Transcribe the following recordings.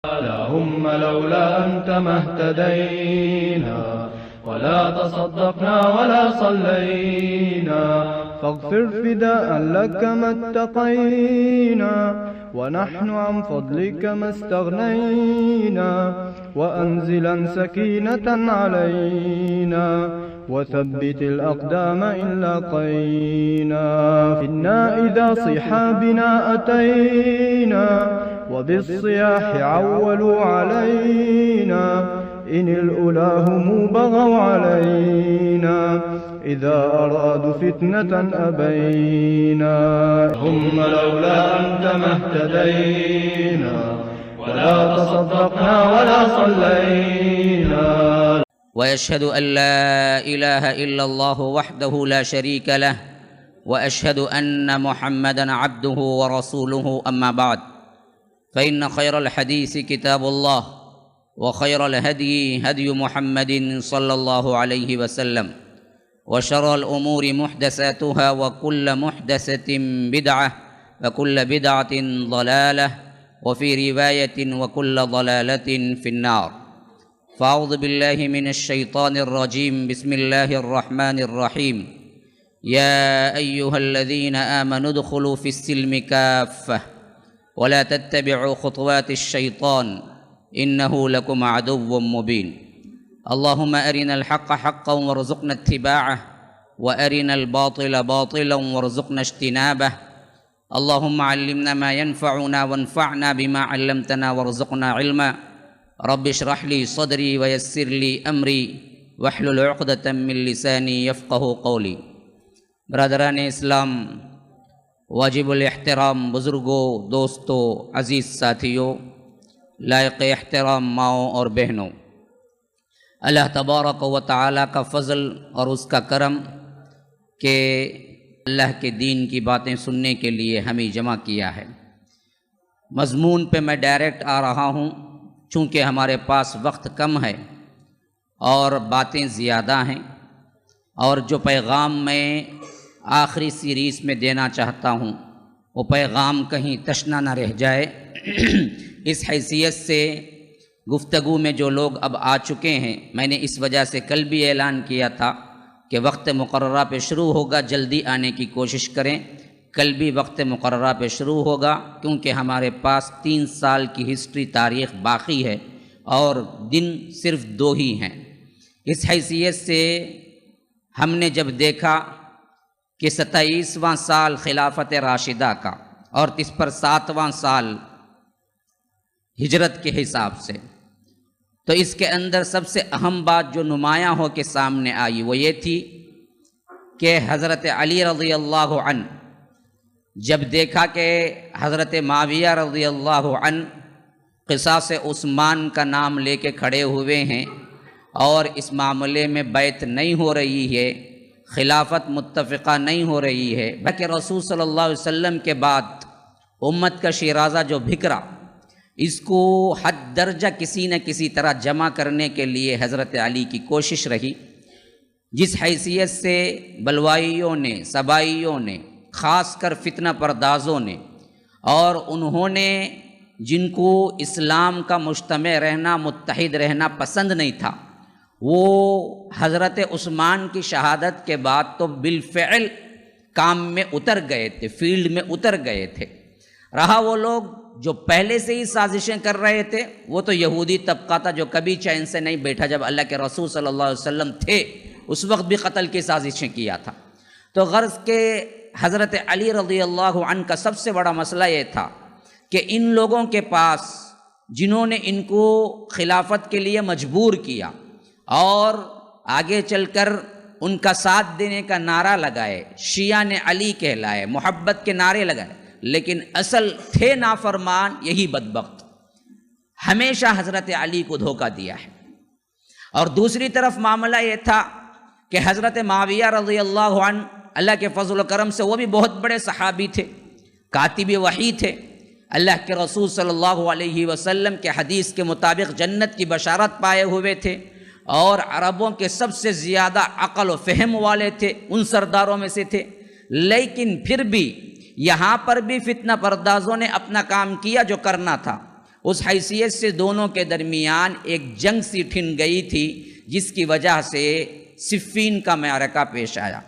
اللهم لولا أنت ما اهتدينا ولا تصدقنا ولا صلينا، فاغفر فداء لك ما اتقينا، ونحن عن فضلك ما استغنينا، وأنزلا سكينة علينا، وثبت الأقدام إن لاقينا، إنا إذا صيحا بنا أتينا، وبالصياح عولوا علينا، إن الأولى هم بغوا علينا، إذا أرادوا فتنة أبينا. هم لولا أنت ما اهتدينا ولا تصدقنا ولا صلينا. وأشهد أن لا إله إلا الله وحده لا شريك له، وأشهد أن محمدًا عبده ورسوله، أما بعد، فإن خير الحديث كتاب الله، وخير الهدي هدي محمد صلى الله عليه وسلم، وشر الأمور محدثاتها، وكل محدثة بدعة، وكل بدعة ضلالة، وفي رواية وكل ضلالة في النار. فأعوذ بالله من الشيطان الرجيم. بسم الله الرحمن الرحيم. يا أيها الذين آمنوا ادخلوا في السلم كافة ولا تتبعوا خطوات الشيطان إنه لكم عدو مبين. اللهم أرنا الحق حقا وارزقنا اتباعه، وأرنا الباطل باطلا وارزقنا اجتنابه. اللهم علمنا ما ينفعنا وانفعنا بما علمتنا وارزقنا علما. رب اشرح لي صدري ويسر لي أمري واحلل عقدة من لساني يفقه قولي. برادران اسلام، واجب الاحترام بزرگوں، دوستوں، عزیز ساتھیوں، لائق احترام ماؤں اور بہنوں، اللہ تبارک و تعالیٰ کا فضل اور اس کا کرم کہ اللہ کے دین کی باتیں سننے کے لیے ہمیں جمع کیا ہے۔ مضمون پہ میں ڈائریکٹ آ رہا ہوں، چونکہ ہمارے پاس وقت کم ہے اور باتیں زیادہ ہیں، اور جو پیغام میں آخری سیریز میں دینا چاہتا ہوں وہ پیغام کہیں تشنا نہ رہ جائے، اس حیثیت سے گفتگو میں جو لوگ اب آ چکے ہیں، میں نے اس وجہ سے کل بھی اعلان کیا تھا کہ وقت مقررہ پہ شروع ہوگا، جلدی آنے کی کوشش کریں۔ کل بھی وقت مقررہ پہ شروع ہوگا، کیونکہ ہمارے پاس 3 سال کی ہسٹری تاریخ باقی ہے اور دن صرف 2 ہی ہیں۔ اس حیثیت سے ہم نے جب دیکھا کہ 27واں سال خلافت راشدہ کا اور اس پر 7واں سال ہجرت کے حساب سے، تو اس کے اندر سب سے اہم بات جو نمایاں ہو کے سامنے آئی وہ یہ تھی کہ حضرت علی رضی اللہ عنہ جب دیکھا کہ حضرت معاویہ رضی اللہ عنہ قصاص عثمان کا نام لے کے کھڑے ہوئے ہیں اور اس معاملے میں بیعت نہیں ہو رہی ہے، خلافت متفقہ نہیں ہو رہی ہے، بلکہ رسول صلی اللہ علیہ وسلم کے بعد امت کا شیرازہ جو بکھرا، اس کو حد درجہ کسی نہ کسی طرح جمع کرنے کے لیے حضرت علی کی کوشش رہی، جس حیثیت سے بلوائیوں نے، سبائیوں نے، خاص کر فتنہ پردازوں نے، اور انہوں نے جن کو اسلام کا مجتمع رہنا، متحد رہنا پسند نہیں تھا، وہ حضرت عثمان کی شہادت کے بعد تو بالفعل کام میں اتر گئے تھے، فیلڈ میں اتر گئے تھے۔ رہا وہ لوگ جو پہلے سے ہی سازشیں کر رہے تھے، وہ تو یہودی طبقہ تھا جو کبھی چین سے نہیں بیٹھا، جب اللہ کے رسول صلی اللہ علیہ وسلم تھے اس وقت بھی قتل کی سازشیں کیا تھا۔ تو غرض کہ حضرت علی رضی اللہ عنہ کا سب سے بڑا مسئلہ یہ تھا کہ ان لوگوں کے پاس جنہوں نے ان کو خلافت کے لیے مجبور کیا اور آگے چل کر ان کا ساتھ دینے کا نعرہ لگائے، شیعہ نے علی کہلائے، محبت کے نعرے لگائے، لیکن اصل تھے نافرمان یہی بدبخت، ہمیشہ حضرت علی کو دھوکہ دیا ہے۔ اور دوسری طرف معاملہ یہ تھا کہ حضرت معاویہ رضی اللہ عنہ اللہ کے فضل و کرم سے وہ بھی بہت بڑے صحابی تھے، کاتب وحی تھے، اللہ کے رسول صلی اللہ علیہ وسلم کے حدیث کے مطابق جنت کی بشارت پائے ہوئے تھے، اور عربوں کے سب سے زیادہ عقل و فہم والے تھے، ان سرداروں میں سے تھے۔ لیکن پھر بھی یہاں پر بھی فتنہ پردازوں نے اپنا کام کیا جو کرنا تھا، اس حیثیت سے دونوں کے درمیان ایک جنگ سی ٹھن گئی تھی، جس کی وجہ سے صفین کا معرکہ پیش آیا۔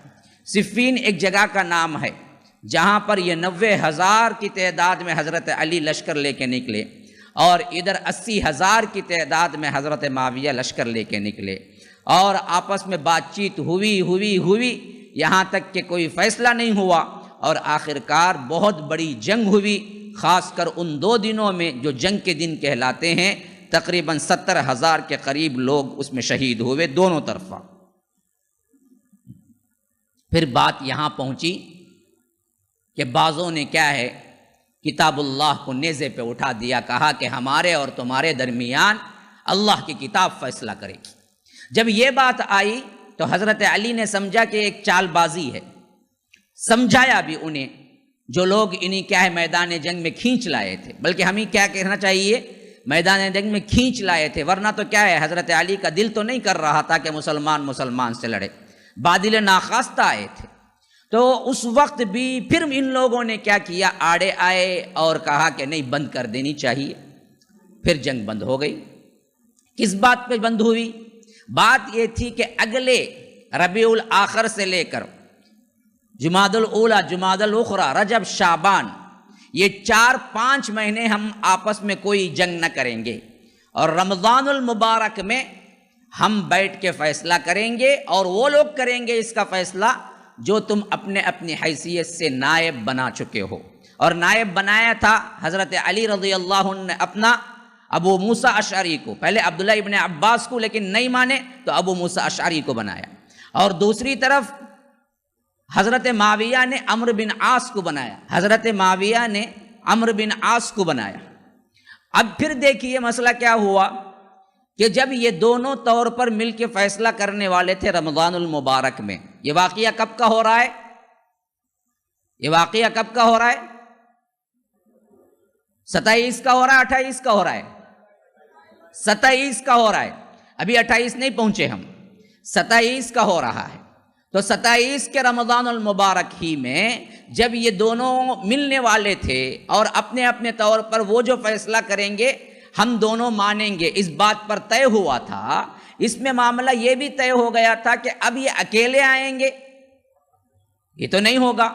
صفین ایک جگہ کا نام ہے جہاں پر یہ 90,000 کی تعداد میں حضرت علی لشکر لے کے نکلے، اور ادھر 80,000 کی تعداد میں حضرت معاویہ لشکر لے کے نکلے، اور آپس میں بات چیت ہوئی یہاں تک کہ کوئی فیصلہ نہیں ہوا، اور آخرکار بہت بڑی جنگ ہوئی۔ خاص کر ان 2 دنوں میں جو جنگ کے دن کہلاتے ہیں، تقریباً 70,000 کے قریب لوگ اس میں شہید ہوئے دونوں طرفہ۔ پھر بات یہاں پہنچی کہ بعضوں نے کیا ہے، کتاب اللہ کو نیزے پہ اٹھا دیا، کہا کہ ہمارے اور تمہارے درمیان اللہ کی کتاب فیصلہ کرے گی۔ جب یہ بات آئی تو حضرت علی نے سمجھا کہ ایک چال بازی ہے، سمجھایا بھی انہیں، جو لوگ انہیں کیا ہے میدان جنگ میں کھینچ لائے تھے، بلکہ ہمیں کیا کہنا چاہیے، میدان جنگ میں کھینچ لائے تھے، ورنہ تو کیا ہے حضرت علی کا دل تو نہیں کر رہا تھا کہ مسلمان سے لڑے، بادل ناخواستہ آئے تھے۔ تو اس وقت بھی پھر ان لوگوں نے کیا کیا، آڑے آئے اور کہا کہ نہیں، بند کر دینی چاہیے۔ پھر جنگ بند ہو گئی۔ کس بات پہ بند ہوئی؟ بات یہ تھی کہ اگلے ربیع الآخر سے لے کر جمادی الاولیٰ، جمادی الاخری، رجب، شعبان، یہ 4-5 مہینے ہم آپس میں کوئی جنگ نہ کریں گے، اور رمضان المبارک میں ہم بیٹھ کے فیصلہ کریں گے، اور وہ لوگ کریں گے اس کا فیصلہ جو تم اپنے اپنی حیثیت سے نائب بنا چکے ہو۔ اور نائب بنایا تھا حضرت علی رضی اللہ عنہ نے اپنا ابو موسیٰ اشعری کو، پہلے عبداللہ ابن عباس کو، لیکن نہیں مانے تو ابو موسیٰ اشعری کو بنایا، اور دوسری طرف حضرت معاویہ نے عمرو بن عاص کو بنایا، حضرت معاویہ نے عمرو بن عاص کو بنایا۔ اب پھر دیکھیے مسئلہ کیا ہوا کہ جب یہ دونوں طور پر مل کے فیصلہ کرنے والے تھے رمضان المبارک میں، یہ واقعہ کب کا ہو رہا ہے؟ یہ واقعہ کب کا ہو رہا ہے؟ 27 کا ہو رہا ہے، 28 کا ہو رہا ہے؟ 27 کا ہو رہا ہے، ابھی 28 نہیں پہنچے ہم، 27 کا ہو رہا ہے۔ تو 27 کے رمضان المبارک ہی میں جب یہ دونوں ملنے والے تھے اور اپنے اپنے طور پر وہ جو فیصلہ کریں گے ہم دونوں مانیں گے، اس بات پر طے ہوا تھا۔ اس میں معاملہ یہ بھی طے ہو گیا تھا کہ اب یہ اکیلے آئیں گے، یہ تو نہیں ہوگا،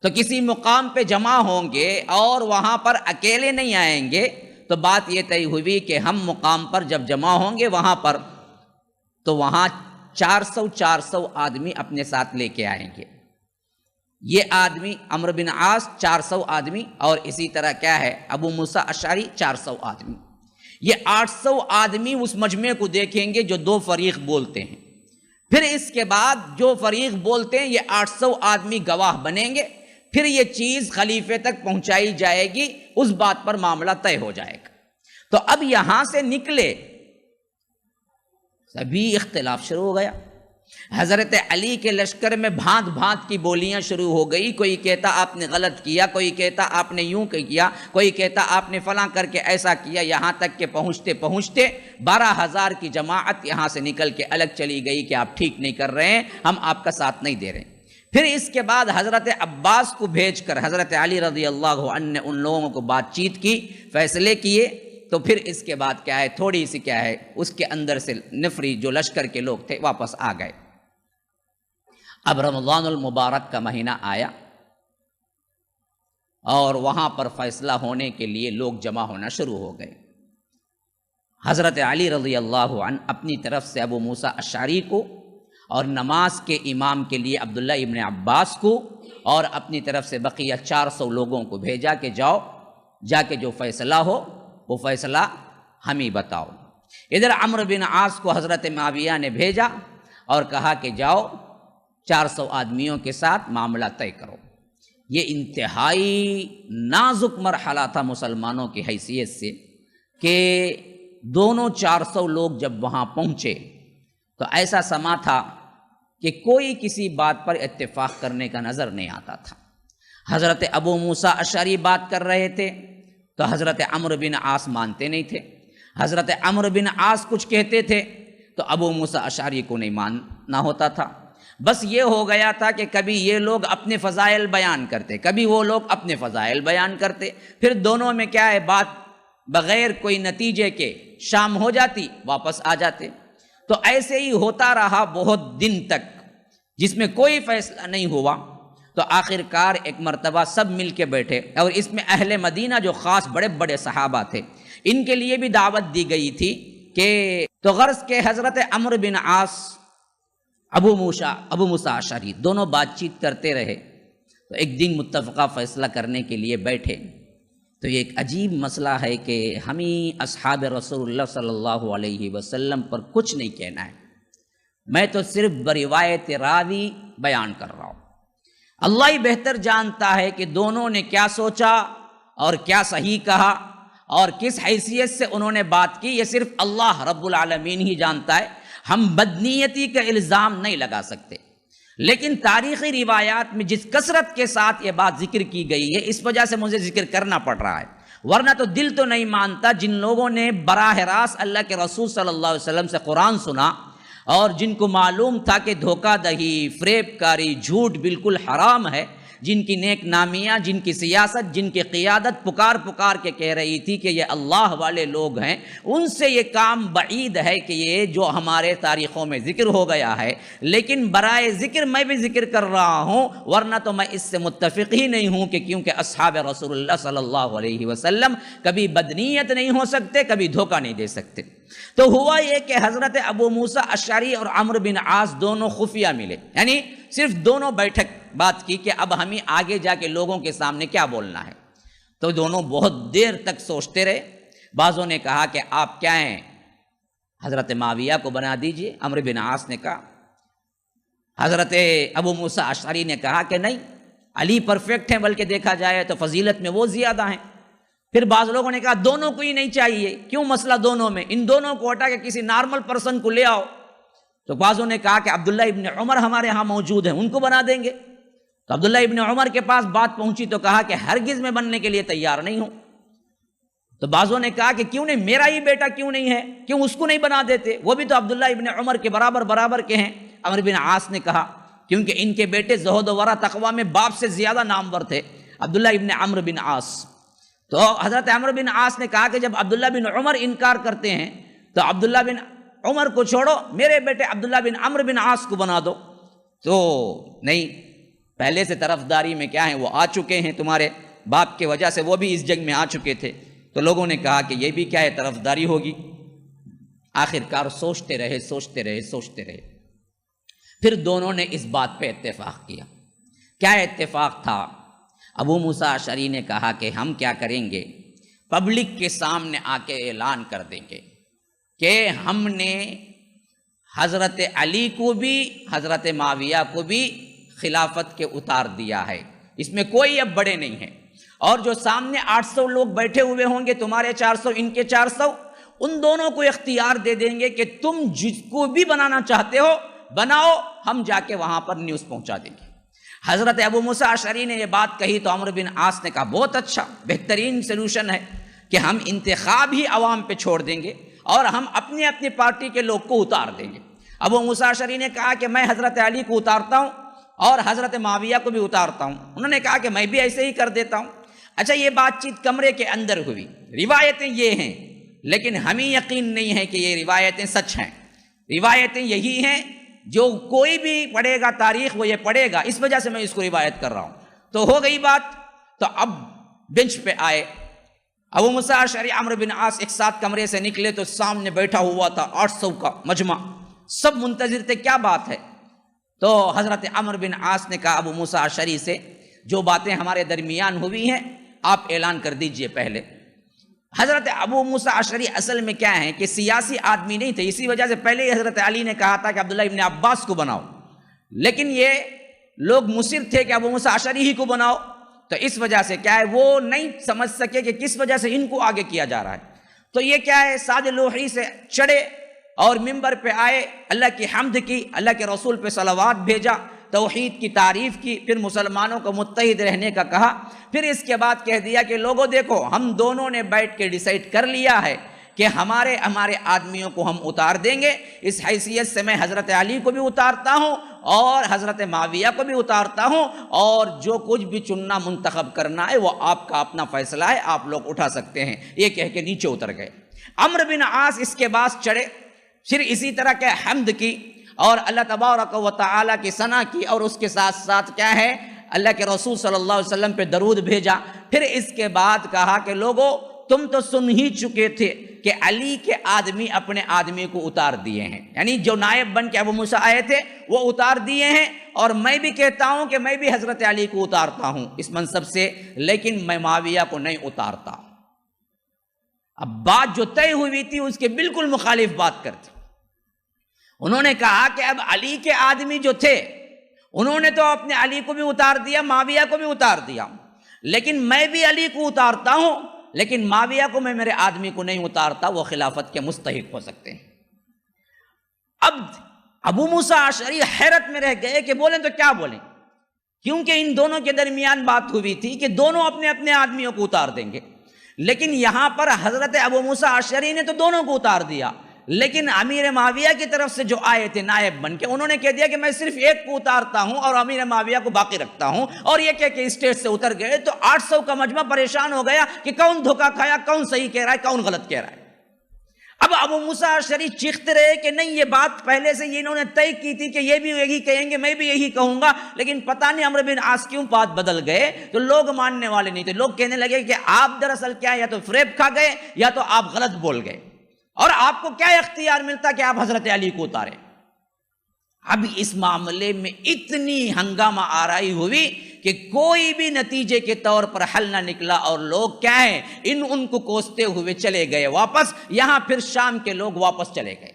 تو کسی مقام پہ جمع ہوں گے اور وہاں پر اکیلے نہیں آئیں گے۔ تو بات یہ طے ہوئی کہ ہم مقام پر جب جمع ہوں گے وہاں پر، تو وہاں 400 آدمی اپنے ساتھ لے کے آئیں گے۔ یہ آدمی عمرو بن عاص 400 آدمی، اور اسی طرح کیا ہے ابو موسیٰ اشعری 400 آدمی، یہ 800 آدمی اس مجمع کو دیکھیں گے جو 2 فریق بولتے ہیں۔ پھر اس کے بعد جو فریق بولتے ہیں یہ 800 آدمی گواہ بنیں گے، پھر یہ چیز خلیفے تک پہنچائی جائے گی، اس بات پر معاملہ طے ہو جائے گا۔ تو اب یہاں سے نکلے سبھی اختلاف شروع ہو گیا۔ حضرت علی کے لشکر میں بھانت بھانت کی بولیاں شروع ہو گئی، کوئی کہتا آپ نے غلط کیا، کوئی کہتا آپ نے یوں کیا، کوئی کہتا آپ نے فلاں کر کے ایسا کیا، یہاں تک کہ پہنچتے پہنچتے 12,000 کی جماعت یہاں سے نکل کے الگ چلی گئی کہ آپ ٹھیک نہیں کر رہے ہیں، ہم آپ کا ساتھ نہیں دے رہے ہیں۔ پھر اس کے بعد حضرت عباس کو بھیج کر حضرت علی رضی اللہ عنہ نے ان لوگوں کو بات چیت کی، فیصلے کیے۔ تو پھر اس کے بعد کیا ہے، تھوڑی سی کیا ہے اس کے اندر سے نفری جو لشکر کے لوگ تھے واپس آ گئے۔ اب رمضان المبارک کا مہینہ آیا اور وہاں پر فیصلہ ہونے کے لیے لوگ جمع ہونا شروع ہو گئے۔ حضرت علی رضی اللہ عنہ اپنی طرف سے ابو موسیٰ اشعری کو، اور نماز کے امام کے لیے عبداللہ ابن عباس کو، اور اپنی طرف سے بقیہ 400 لوگوں کو بھیجا کہ جاؤ، جا کے جو فیصلہ ہو وہ فیصلہ ہمیں بتاؤ۔ ادھر عمرو بن عاص کو حضرت معاویہ نے بھیجا اور کہا کہ جاؤ 400 آدمیوں کے ساتھ معاملہ طے کرو۔ یہ انتہائی نازک مرحلہ تھا مسلمانوں کی حیثیت سے کہ دونوں 400 لوگ جب وہاں پہنچے تو ایسا سما تھا کہ کوئی کسی بات پر اتفاق کرنے کا نظر نہیں آتا تھا۔ حضرت ابو موسیٰ اشعری بات کر رہے تھے تو حضرت عمرو بن عاص مانتے نہیں تھے، حضرت عمرو بن عاص کچھ کہتے تھے تو ابو موسیٰ اشعری کو نہیں ماننا ہوتا تھا۔ بس یہ ہو گیا تھا کہ کبھی یہ لوگ اپنے فضائل بیان کرتے، کبھی وہ لوگ اپنے فضائل بیان کرتے، پھر دونوں میں کیا ہے بات بغیر کوئی نتیجے کے شام ہو جاتی واپس آ جاتے۔ تو ایسے ہی ہوتا رہا بہت دن تک، جس میں کوئی فیصلہ نہیں ہوا۔ تو آخر کار ایک مرتبہ سب مل کے بیٹھے، اور اس میں اہل مدینہ جو خاص بڑے بڑے صحابہ تھے ان کے لیے بھی دعوت دی گئی تھی کہ تو غرض کے حضرت عمرو بن عاص، ابو موسیٰ اشعری دونوں بات چیت کرتے رہے۔ تو ایک دن متفقہ فیصلہ کرنے کے لیے بیٹھے۔ تو یہ ایک عجیب مسئلہ ہے کہ ہمیں اصحاب رسول اللہ صلی اللہ علیہ وسلم پر کچھ نہیں کہنا ہے، میں تو صرف بروایت راوی بیان کر رہا ہوں۔ اللہ ہی بہتر جانتا ہے کہ دونوں نے کیا سوچا اور کیا صحیح کہا اور کس حیثیت سے انہوں نے بات کی، یہ صرف اللہ رب العالمین ہی جانتا ہے۔ ہم بدنیتی کا الزام نہیں لگا سکتے، لیکن تاریخی روایات میں جس کثرت کے ساتھ یہ بات ذکر کی گئی ہے اس وجہ سے مجھے ذکر کرنا پڑ رہا ہے، ورنہ تو دل تو نہیں مانتا۔ جن لوگوں نے براہ راست اللہ کے رسول صلی اللہ علیہ وسلم سے قرآن سنا اور جن کو معلوم تھا کہ دھوکہ دہی، فریب کاری، جھوٹ بالکل حرام ہے، جن کی نیک نامیاں، جن کی سیاست، جن کی قیادت پکار کے کہہ رہی تھی کہ یہ اللہ والے لوگ ہیں، ان سے یہ کام بعید ہے کہ یہ جو ہمارے تاریخوں میں ذکر ہو گیا ہے۔ لیکن برائے ذکر میں بھی ذکر کر رہا ہوں، ورنہ تو میں اس سے متفق ہی نہیں ہوں کہ کیونکہ اصحاب رسول اللہ صلی اللہ علیہ وسلم کبھی بدنیت نہیں ہو سکتے، کبھی دھوکہ نہیں دے سکتے۔ تو ہوا یہ کہ حضرت ابو موسیٰ اشعری اور عمرو بن عاص دونوں خفیہ ملے، یعنی صرف دونوں بیٹھک بات کی کہ اب ہمیں آگے جا کے لوگوں کے سامنے کیا بولنا ہے۔ تو دونوں بہت دیر تک سوچتے رہے۔ بعضوں نے کہا کہ آپ کیا ہیں، حضرت معاویہ کو بنا دیجئے، عمرو بن عاص نے کہا۔ حضرت ابو موسیٰ اشعری نے کہا کہ نہیں، علی پرفیکٹ ہیں، بلکہ دیکھا جائے تو فضیلت میں وہ زیادہ ہیں۔ پھر بعض لوگوں نے کہا دونوں کو ہی نہیں چاہیے، کیوں مسئلہ دونوں میں، ان دونوں کو ہٹا کے کسی نارمل پرسن کو لے آؤ۔ تو بعضوں نے کہا کہ عبداللہ ابن عمر ہمارے ہاں موجود ہیں، ان کو بنا دیں گے۔ تو عبداللہ ابن عمر کے پاس بات پہنچی تو کہا کہ ہرگز میں بننے کے لیے تیار نہیں ہوں۔ تو بعضوں نے کہا کہ کیوں نہیں، میرا ہی بیٹا کیوں نہیں ہے، کیوں اس کو نہیں بنا دیتے، وہ بھی تو عبداللہ ابن عمر کے برابر کے ہیں۔ عمرو بن عاص نے کہا کیونکہ ان کے بیٹے زہد و ورع تقویٰ میں باپ سے زیادہ نامور تھے، عبداللہ ابن عمرو بن عاص۔ تو حضرت عمرو بن عاص نے کہا کہ جب عبداللہ بن عمر انکار کرتے ہیں تو عبداللہ بن عمر کو چھوڑو، میرے بیٹے عبداللہ بن عمرو بن عاص کو بنا دو۔ تو نہیں، پہلے سے طرفداری میں کیا ہیں، وہ آ چکے ہیں، تمہارے باپ کی وجہ سے وہ بھی اس جنگ میں آ چکے تھے۔ تو لوگوں نے کہا کہ یہ بھی کیا ہے، طرفداری ہوگی۔ آخر کار سوچتے رہے، پھر دونوں نے اس بات پہ اتفاق کیا۔ کیا اتفاق تھا؟ ابو موسیٰ اشعری نے کہا کہ ہم کیا کریں گے، پبلک کے سامنے آ کے اعلان کر دیں گے کہ ہم نے حضرت علی کو بھی حضرت معاویہ کو بھی خلافت کے اتار دیا ہے، اس میں کوئی اب بڑے نہیں ہیں۔ اور جو سامنے 800 لوگ بیٹھے ہوئے ہوں گے، تمہارے 400 ان کے 400، ان دونوں کو اختیار دے دیں گے کہ تم جس کو بھی بنانا چاہتے ہو بناؤ، ہم جا کے وہاں پر نیوز پہنچا دیں گے۔ حضرت ابو موسیٰ اشعری نے یہ بات کہی تو عمرو بن عاص نے کہا بہت اچھا، بہترین سلوشن ہے کہ ہم انتخاب ہی عوام پہ چھوڑ دیں گے اور ہم اپنی اپنی پارٹی کے لوگ کو اتار دیں گے۔ ابو موسیٰ اشعری نے کہا کہ میں حضرت علی کو اتارتا ہوں اور حضرت معاویہ کو بھی اتارتا ہوں۔ انہوں نے کہا کہ میں بھی ایسے ہی کر دیتا ہوں۔ اچھا، یہ بات چیت کمرے کے اندر ہوئی، روایتیں یہ ہیں، لیکن ہمیں یقین نہیں ہے کہ یہ روایتیں سچ ہیں۔ روایتیں یہی ہیں، جو کوئی بھی پڑھے گا تاریخ وہ یہ پڑھے گا، اس وجہ سے میں اس کو روایت کر رہا ہوں۔ تو ہو گئی بات، تو اب بنچ پہ آئے ابو موسیٰ اشعری عمرو بن عاص ایک ساتھ کمرے سے نکلے تو سامنے بیٹھا ہوا تھا 800 کا مجمع، سب منتظر تھے کیا بات ہے۔ تو حضرت عمرو بن عاص نے کہا ابو موسیٰ اشعری سے جو باتیں ہمارے درمیان ہوئی ہیں آپ اعلان کر دیجئے پہلے۔ حضرت ابو موسیٰ اشعری اصل میں کیا ہیں کہ سیاسی آدمی نہیں تھے، اسی وجہ سے پہلے ہی حضرت علی نے کہا تھا کہ عبداللہ ابن عباس کو بناؤ، لیکن یہ لوگ مصر تھے کہ ابو موسیٰ اشعری ہی کو بناؤ، تو اس وجہ سے کیا ہے وہ نہیں سمجھ سکے کہ کس وجہ سے ان کو آگے کیا جا رہا ہے۔ تو یہ کیا ہے، ساد لوحی سے چڑھے اور منبر پہ آئے، اللہ کی حمد کی، اللہ کے رسول پہ صلوات بھیجا، توحید کی تعریف کی، پھر مسلمانوں کو متحد رہنے کا کہا، پھر اس کے بعد کہہ دیا کہ لوگوں دیکھو ہم دونوں نے بیٹھ کے ڈیسائیڈ کر لیا ہے کہ ہمارے آدمیوں کو ہم اتار دیں گے، اس حیثیت سے میں حضرت علی کو بھی اتارتا ہوں اور حضرت معاویہ کو بھی اتارتا ہوں، اور جو کچھ بھی چننا منتخب کرنا ہے وہ آپ کا اپنا فیصلہ ہے، آپ لوگ اٹھا سکتے ہیں۔ یہ کہہ کے نیچے اتر گئے۔ عمرو بن عاص اس کے بعد چڑھے، پھر اسی طرح کے حمد کی اور اللہ تبارک و تعالیٰ کی ثنا کی، اور اس کے ساتھ ساتھ کیا ہے، اللہ کے رسول صلی اللہ علیہ وسلم پہ درود بھیجا۔ پھر اس کے بعد کہا کہ لوگو تم تو سن ہی چکے تھے کہ علی کے آدمی اپنے آدمی کو اتار دیے ہیں، یعنی جو نائب بن کے ابو موسیٰ آئے تھے وہ اتار دیے ہیں، اور میں بھی کہتا ہوں کہ میں بھی حضرت علی کو اتارتا ہوں اس منصب سے، لیکن میں معاویہ کو نہیں اتارتا۔ اب بات جو طے ہوئی تھی اس کے بالکل مخالف بات کرتی۔ انہوں نے کہا کہ اب علی کے آدمی جو تھے انہوں نے تو اپنے علی کو بھی اتار دیا، معاویہ کو بھی اتار دیا، لیکن میں بھی علی کو اتارتا ہوں، لیکن معاویہ کو میں میرے آدمی کو نہیں اتارتا، وہ خلافت کے مستحق ہو سکتے ہیں۔ اب ابو موسیٰ اشعری حیرت میں رہ گئے کہ بولیں تو کیا بولیں، کیونکہ ان دونوں کے درمیان بات ہوئی تھی کہ دونوں اپنے اپنے آدمیوں کو اتار دیں گے، لیکن یہاں پر حضرت ابو موسیٰ اشعری نے تو دونوں کو اتار دیا، لیکن امیر معاویہ کی طرف سے جو آئے تھے نائب بن کے، انہوں نے کہہ دیا کہ میں صرف ایک کو اتارتا ہوں اور امیر معاویہ کو باقی رکھتا ہوں، اور یہ کہہ کے اسٹیج سے اتر گئے۔ تو 800 کا مجمع پریشان ہو گیا کہ کون دھوکہ کھایا، کون صحیح کہہ رہا ہے، کون غلط کہہ رہا ہے۔ اب ابو موسیٰ اشعری چیختے رہے کہ نہیں، یہ بات پہلے سے انہوں نے طے کی تھی کہ یہ بھی یہی کہیں گے، میں بھی یہی کہوں گا، لیکن پتہ نہیں عمرو بن عاص کیوں بات بدل گئے۔ تو لوگ ماننے والے نہیں تھے، لوگ کہنے لگے کہ آپ دراصل کیا، یا تو فریب کھا گئے یا تو آپ غلط بول گئے، اور آپ کو کیا اختیار ملتا کہ آپ حضرت علی کو اتاریں۔ اب اس معاملے میں اتنی ہنگامہ آرائی ہوئی کہ کوئی بھی نتیجے کے طور پر حل نہ نکلا، اور لوگ کیا ہیں، ان کو کوستے ہوئے چلے گئے واپس، یہاں پھر شام کے لوگ واپس چلے گئے۔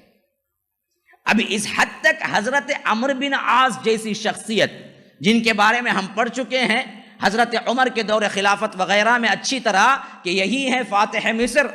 اب اس حد تک حضرت عمرو بن عاص جیسی شخصیت جن کے بارے میں ہم پڑھ چکے ہیں حضرت عمر کے دور خلافت وغیرہ میں اچھی طرح کہ یہی ہے فاتح مصر،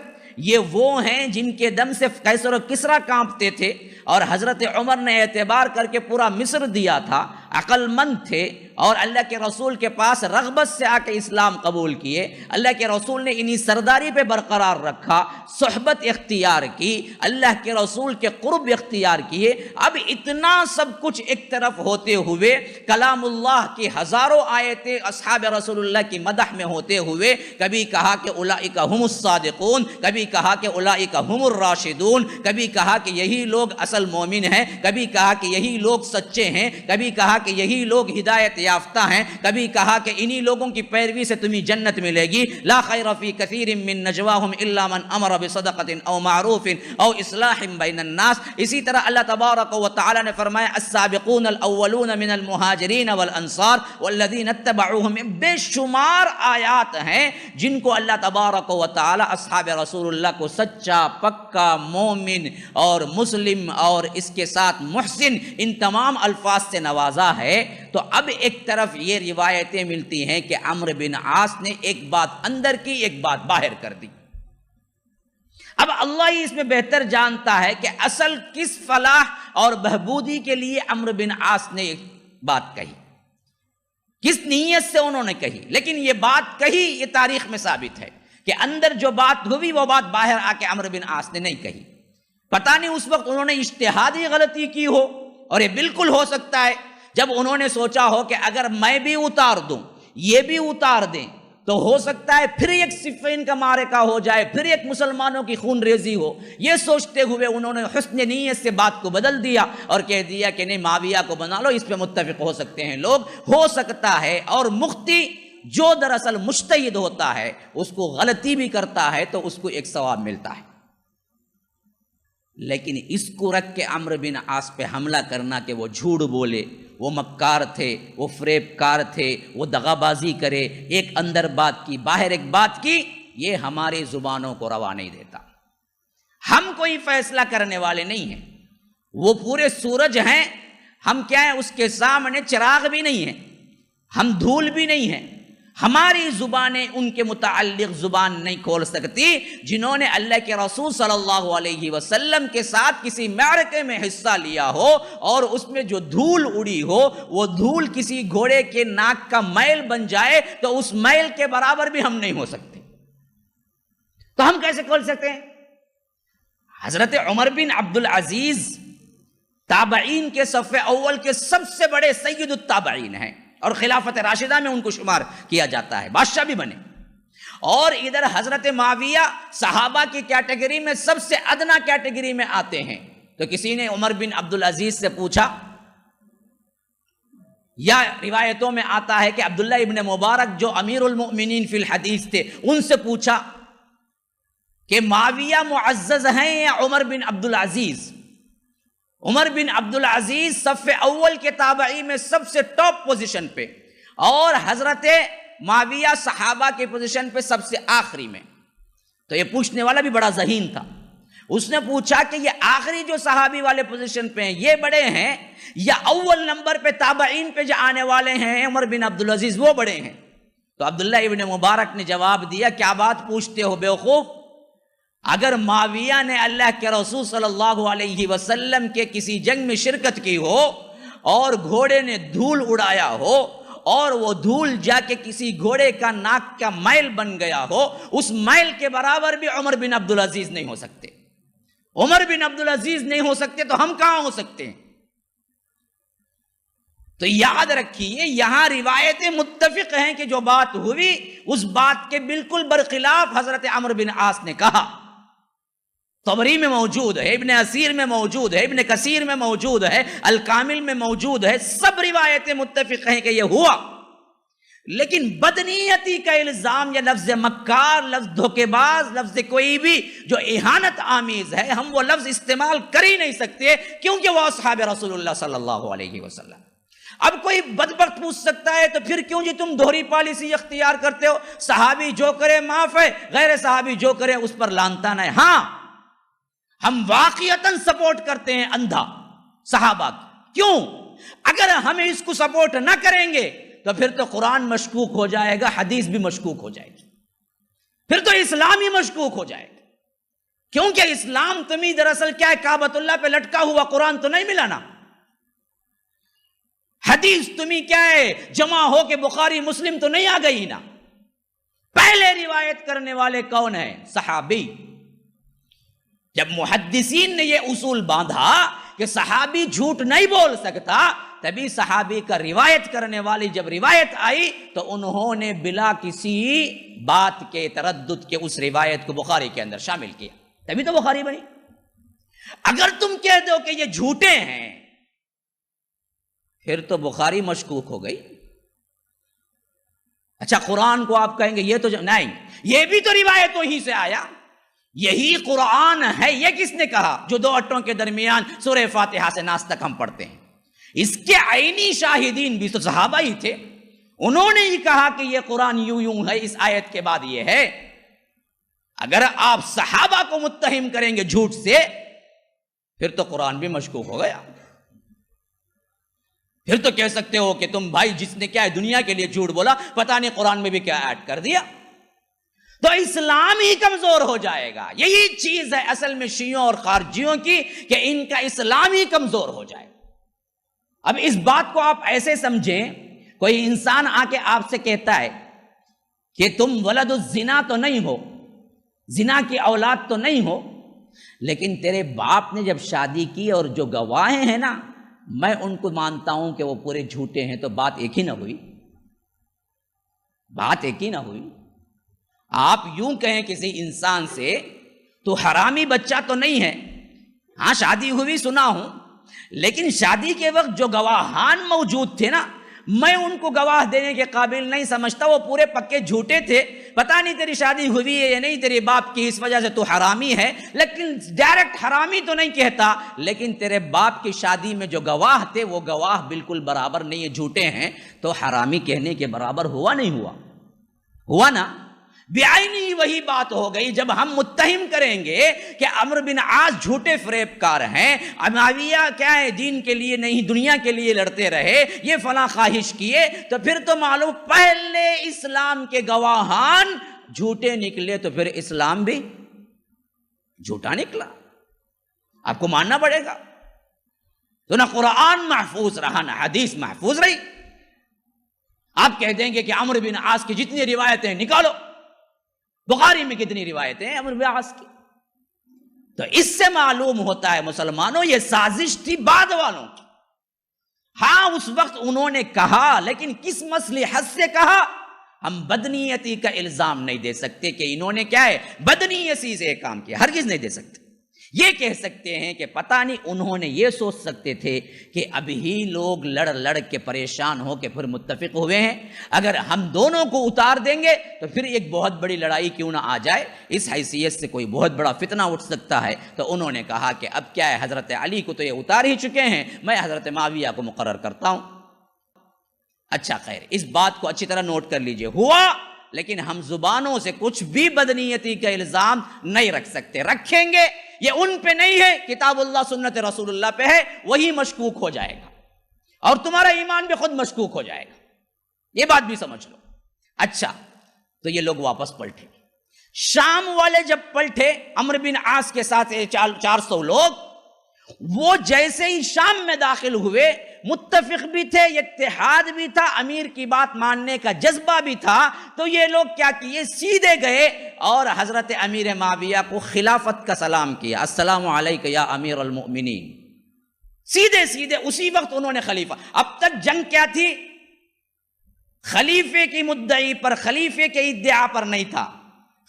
یہ وہ ہیں جن کے دم سے قیصر و کسریٰ کانپتے تھے، اور حضرت عمر نے اعتبار کر کے پورا مصر دیا تھا، عقل مند تھے، اور اللہ کے رسول کے پاس رغبت سے آ کے اسلام قبول کیے۔ اللہ کے رسول نے انہی سرداری پہ برقرار رکھا، صحبت اختیار کی، اللہ کے رسول کے قرب اختیار کیے۔ اب اتنا سب کچھ ایک طرف ہوتے ہوئے، کلام اللہ کی ہزاروں آیتیں اصحاب رسول اللہ کی مدح میں ہوتے ہوئے، کبھی کہا کہ اولئک هم الصادقون، کبھی کہا کہ اولئک هم الراشدون، کبھی کہا کہ یہی لوگ اصل مومن ہیں، کبھی کہا کہ یہی لوگ سچے ہیں، کبھی کہا کہ یہی لوگ ہدایت یافتہ ہیں، کبھی کہا کہ انہی لوگوں کی پیروی سے تمہیں جنت ملے گی۔ لا خیر فی کثیر من نجواہم الا من امر بصدقۃ او معروف او اصلاح بین الناس۔ اسی طرح اللہ تبارک و تعالی نے فرمایا السابقون الاولون من المہاجرین والانصار والذین اتبعوہم، بے شمار آیات ہیں جن کو اللہ تبارک و تعالی اصحاب رسول اللہ کو سچا، پکا، مومن اور مسلم اور اس کے ساتھ محسن، ان تمام الفاظ سے نوازا ہے۔ تو اب ایک طرف یہ روایتیں ملتی ہیں کہ عمرو بن عاص نے ایک بات اندر کی، ایک بات باہر کر دی۔ اب اللہ ہی اس میں بہتر جانتا ہے کہ اصل کس فلاح اور بہبودی کے لیے عمرو بن عاص نے ایک بات کہی، کس نیت سے انہوں نے کہی، لیکن یہ بات کہی، یہ تاریخ میں ثابت ہے کہ اندر جو بات ہوئی وہ بات باہر آ کے عمرو بن عاص نے نہیں کہی۔ پتہ نہیں اس وقت انہوں نے اجتہادی غلطی کی ہو، اور یہ بالکل ہو سکتا ہے جب انہوں نے سوچا ہو کہ اگر میں بھی اتار دوں، یہ بھی اتار دیں، تو ہو سکتا ہے پھر ایک صفین کا معرکہ ہو جائے، پھر ایک مسلمانوں کی خون ریزی ہو۔ یہ سوچتے ہوئے انہوں نے حسن نیت سے بات کو بدل دیا اور کہہ دیا کہ نہیں، معاویہ کو بنا لو، اس پہ متفق ہو سکتے ہیں لوگ، ہو سکتا ہے۔ اور مختی جو دراصل مجتہد ہوتا ہے اس کو غلطی بھی کرتا ہے تو اس کو ایک ثواب ملتا ہے، لیکن اس کو رکھ کے عمرو بن عاص پہ حملہ کرنا کہ وہ جھوٹ بولے، وہ مکار تھے، وہ فریب کار تھے، وہ دغا بازی کرے، ایک اندر بات کی باہر ایک بات کی، یہ ہماری زبانوں کو روا نہیں دیتا۔ ہم کوئی فیصلہ کرنے والے نہیں ہیں، وہ پورے سورج ہیں، ہم کیا ہیں، اس کے سامنے چراغ بھی نہیں ہیں، ہم دھول بھی نہیں ہیں۔ ہماری زبانیں ان کے متعلق زبان نہیں کھول سکتی جنہوں نے اللہ کے رسول صلی اللہ علیہ وسلم کے ساتھ کسی معرکے میں حصہ لیا ہو، اور اس میں جو دھول اڑی ہو وہ دھول کسی گھوڑے کے ناک کا میل بن جائے تو اس میل کے برابر بھی ہم نہیں ہو سکتے، تو ہم کیسے کھول سکتے ہیں؟ حضرت عمر بن عبد العزیز تابعین کے صف اول کے سب سے بڑے سید التابعین ہیں، اور خلافت راشدہ میں ان کو شمار کیا جاتا ہے، بادشاہ بھی بنے. اور ادھر حضرت معاویہ صحابہ کی کیٹیگری میں سب سے ادنا کیٹیگری میں آتے ہیں. تو کسی نے عمر بن عبدالعزیز سے پوچھا، یا روایتوں میں آتا ہے کہ عبداللہ ابن مبارک جو امیر المؤمنین فی الحدیث تھے، ان سے پوچھا کہ معاویہ معزز ہیں یا عمر بن عبدالعزیز؟ عمر بن عبدالعزیز صف اول کے تابعی میں سب سے ٹاپ پوزیشن پہ، اور حضرت معاویہ صحابہ کی پوزیشن پہ سب سے آخری میں. تو یہ پوچھنے والا بھی بڑا ذہین تھا. اس نے پوچھا کہ یہ آخری جو صحابی والے پوزیشن پہ ہیں یہ بڑے ہیں، یا اول نمبر پہ تابعین پہ جو آنے والے ہیں عمر بن عبدالعزیز وہ بڑے ہیں؟ تو عبداللہ ابن مبارک نے جواب دیا، کیا بات پوچھتے ہو بیوقوف؟ اگر معاویہ نے اللہ کے رسول صلی اللہ علیہ وسلم کے کسی جنگ میں شرکت کی ہو اور گھوڑے نے دھول اڑایا ہو اور وہ دھول جا کے کسی گھوڑے کا ناک کا میل بن گیا ہو، اس میل کے برابر بھی عمر بن عبدالعزیز نہیں ہو سکتے. عمر بن عبدالعزیز نہیں ہو سکتے تو ہم کہاں ہو سکتے ہیں؟ تو یاد رکھیے یہاں روایتیں متفق ہیں کہ جو بات ہوئی اس بات کے بالکل برخلاف حضرت عمرو بن عاص نے کہا. طبری میں موجود ہے، ابن اسیر میں موجود ہے، ابن کثیر میں موجود ہے، الکامل میں موجود ہے، سب روایتیں متفق ہیں کہ یہ ہوا. لیکن بدنیتی کا الزام یا لفظ مکار، لفظ دھوکے باز، لفظ کوئی بھی جو اہانت آمیز ہے، ہم وہ لفظ استعمال کر ہی نہیں سکتے کیونکہ وہ اصحاب رسول اللہ صلی اللہ علیہ وسلم. اب کوئی بدبخت پوچھ سکتا ہے تو پھر کیوں جی تم دوہری پالیسی اختیار کرتے ہو؟ صحابی جو کرے معاف ہے، غیر صحابی جو کرے اس پر لعن طعن ہے. ہاں ہم واقعتاً سپورٹ کرتے ہیں اندھا صحابہ. کیوں؟ اگر ہم اس کو سپورٹ نہ کریں گے تو پھر تو قرآن مشکوک ہو جائے گا، حدیث بھی مشکوک ہو جائے گی، پھر تو اسلام ہی مشکوک ہو جائے گا. کیونکہ اسلام تمہیں دراصل کیا ہے؟ کعبۃ اللہ پہ لٹکا ہوا قرآن تو نہیں ملا نا. حدیث تمہیں کیا ہے؟ جمع ہو کے بخاری مسلم تو نہیں آ گئی نا. پہلے روایت کرنے والے کون ہیں؟ صحابی. جب محدثین نے یہ اصول باندھا کہ صحابی جھوٹ نہیں بول سکتا، تبھی صحابی کا روایت کرنے والی جب روایت آئی تو انہوں نے بلا کسی بات کے تردد کے اس روایت کو بخاری کے اندر شامل کیا، تبھی تو بخاری بنی. اگر تم کہہ دو کہ یہ جھوٹے ہیں پھر تو بخاری مشکوک ہو گئی. اچھا قرآن کو آپ کہیں گے یہ تو نہیں، یہ بھی تو روایتوں ہی سے آیا، یہی قرآن ہے. یہ کس نے کہا؟ جو دو اٹوں کے درمیان سورہ فاتحہ سے ناس تک ہم پڑھتے ہیں. اس کے عینی شاہدین بھی تو صحابہ ہی تھے. انہوں نے ہی کہا کہ یہ قرآن یوں یوں ہے، اس آیت کے بعد یہ ہے. اگر آپ صحابہ کو متہم کریں گے جھوٹ سے پھر تو قرآن بھی مشکوک ہو گیا. پھر تو کہہ سکتے ہو کہ تم بھائی جس نے کیا ہے دنیا کے لیے جھوٹ بولا، پتہ نہیں قرآن میں بھی کیا ایڈ کر دیا. تو اسلام ہی کمزور ہو جائے گا. یہی چیز ہے اصل میں شیعوں اور خارجیوں کی کہ ان کا اسلام ہی کمزور ہو جائے. اب اس بات کو آپ ایسے سمجھیں، کوئی انسان آ کے آپ سے کہتا ہے کہ تم ولد الزنا تو نہیں ہو، زنا کی اولاد تو نہیں ہو، لیکن تیرے باپ نے جب شادی کی اور جو گواہیں ہیں نا میں ان کو مانتا ہوں کہ وہ پورے جھوٹے ہیں، تو بات ایک ہی نہ ہوئی. بات ایک ہی نہ ہوئی. آپ یوں کہیں کسی انسان سے تو حرامی بچہ تو نہیں ہے، ہاں شادی ہوئی سنا ہوں، لیکن شادی کے وقت جو گواہان موجود تھے نا میں ان کو گواہ دینے کے قابل نہیں سمجھتا، وہ پورے پکے جھوٹے تھے. پتہ نہیں تیری شادی ہوئی ہے یا نہیں تیرے باپ کی، اس وجہ سے تو حرامی ہے، لیکن ڈائریکٹ حرامی تو نہیں کہتا. لیکن تیرے باپ کی شادی میں جو گواہ تھے وہ گواہ بالکل برابر نہیں ہے، جھوٹے ہیں، تو حرامی کہنے کے برابر ہوا نہیں ہوا؟ ہوا نا. بعینی وہی بات ہو گئی جب ہم متہم کریں گے کہ عمرو بن عاص جھوٹے فریب کار ہیں، معاویہ کیا ہے دین کے لیے نہیں دنیا کے لیے لڑتے رہے، یہ فلاں خواہش کیے، تو پھر تو معلوم پہلے اسلام کے گواہان جھوٹے نکلے تو پھر اسلام بھی جھوٹا نکلا. آپ کو ماننا پڑے گا. تو نہ قرآن محفوظ رہا نہ حدیث محفوظ رہی. آپ کہہ دیں گے کہ عمرو بن عاص کی جتنی روایتیں نکالو، بخاری میں کتنی روایتیں ہیں عمرو بن عاص کی؟ تو اس سے معلوم ہوتا ہے مسلمانوں یہ سازش تھی بعد والوں کی. ہاں اس وقت انہوں نے کہا، لیکن کس مصلحت سے کہا؟ ہم بدنیتی کا الزام نہیں دے سکتے کہ انہوں نے کیا ہے بدنیتی سے کام کیا، ہرگز نہیں دے سکتے. یہ کہہ سکتے ہیں کہ پتہ نہیں انہوں نے یہ سوچ سکتے تھے کہ اب ہی لوگ لڑ لڑ کے پریشان ہو کے پھر متفق ہوئے ہیں، اگر ہم دونوں کو اتار دیں گے تو پھر ایک بہت بڑی لڑائی کیوں نہ آ جائے، اس حیثیت سے کوئی بہت بڑا فتنہ اٹھ سکتا ہے. تو انہوں نے کہا کہ اب کیا ہے، حضرت علی کو تو یہ اتار ہی چکے ہیں، میں حضرت معاویہ کو مقرر کرتا ہوں. اچھا خیر، اس بات کو اچھی طرح نوٹ کر لیجئے. ہوا، لیکن ہم زبانوں سے کچھ بھی بدنیتی کا الزام نہیں رکھ سکتے. رکھیں گے یہ ان پہ نہیں ہے، کتاب اللہ سنت رسول اللہ پہ ہے، وہی مشکوک ہو جائے گا اور تمہارا ایمان بھی خود مشکوک ہو جائے گا. یہ بات بھی سمجھ لو. اچھا، تو یہ لوگ واپس پلٹے. شام والے جب پلٹے عمرو بن عاص کے ساتھ 400 لوگ، وہ جیسے ہی شام میں داخل ہوئے، متفق بھی تھے، اتحاد بھی تھا، امیر کی بات ماننے کا جذبہ بھی تھا. تو یہ لوگ کیا کیے، سیدھے گئے اور حضرت امیر معاویہ کو خلافت کا سلام کیا، السلام علیک یا امیر المؤمنین. سیدھے سیدھے اسی وقت انہوں نے خلیفہ. اب تک جنگ کیا تھی؟ خلیفے کی مدعی پر، خلیفے کے ادعا پر نہیں تھا،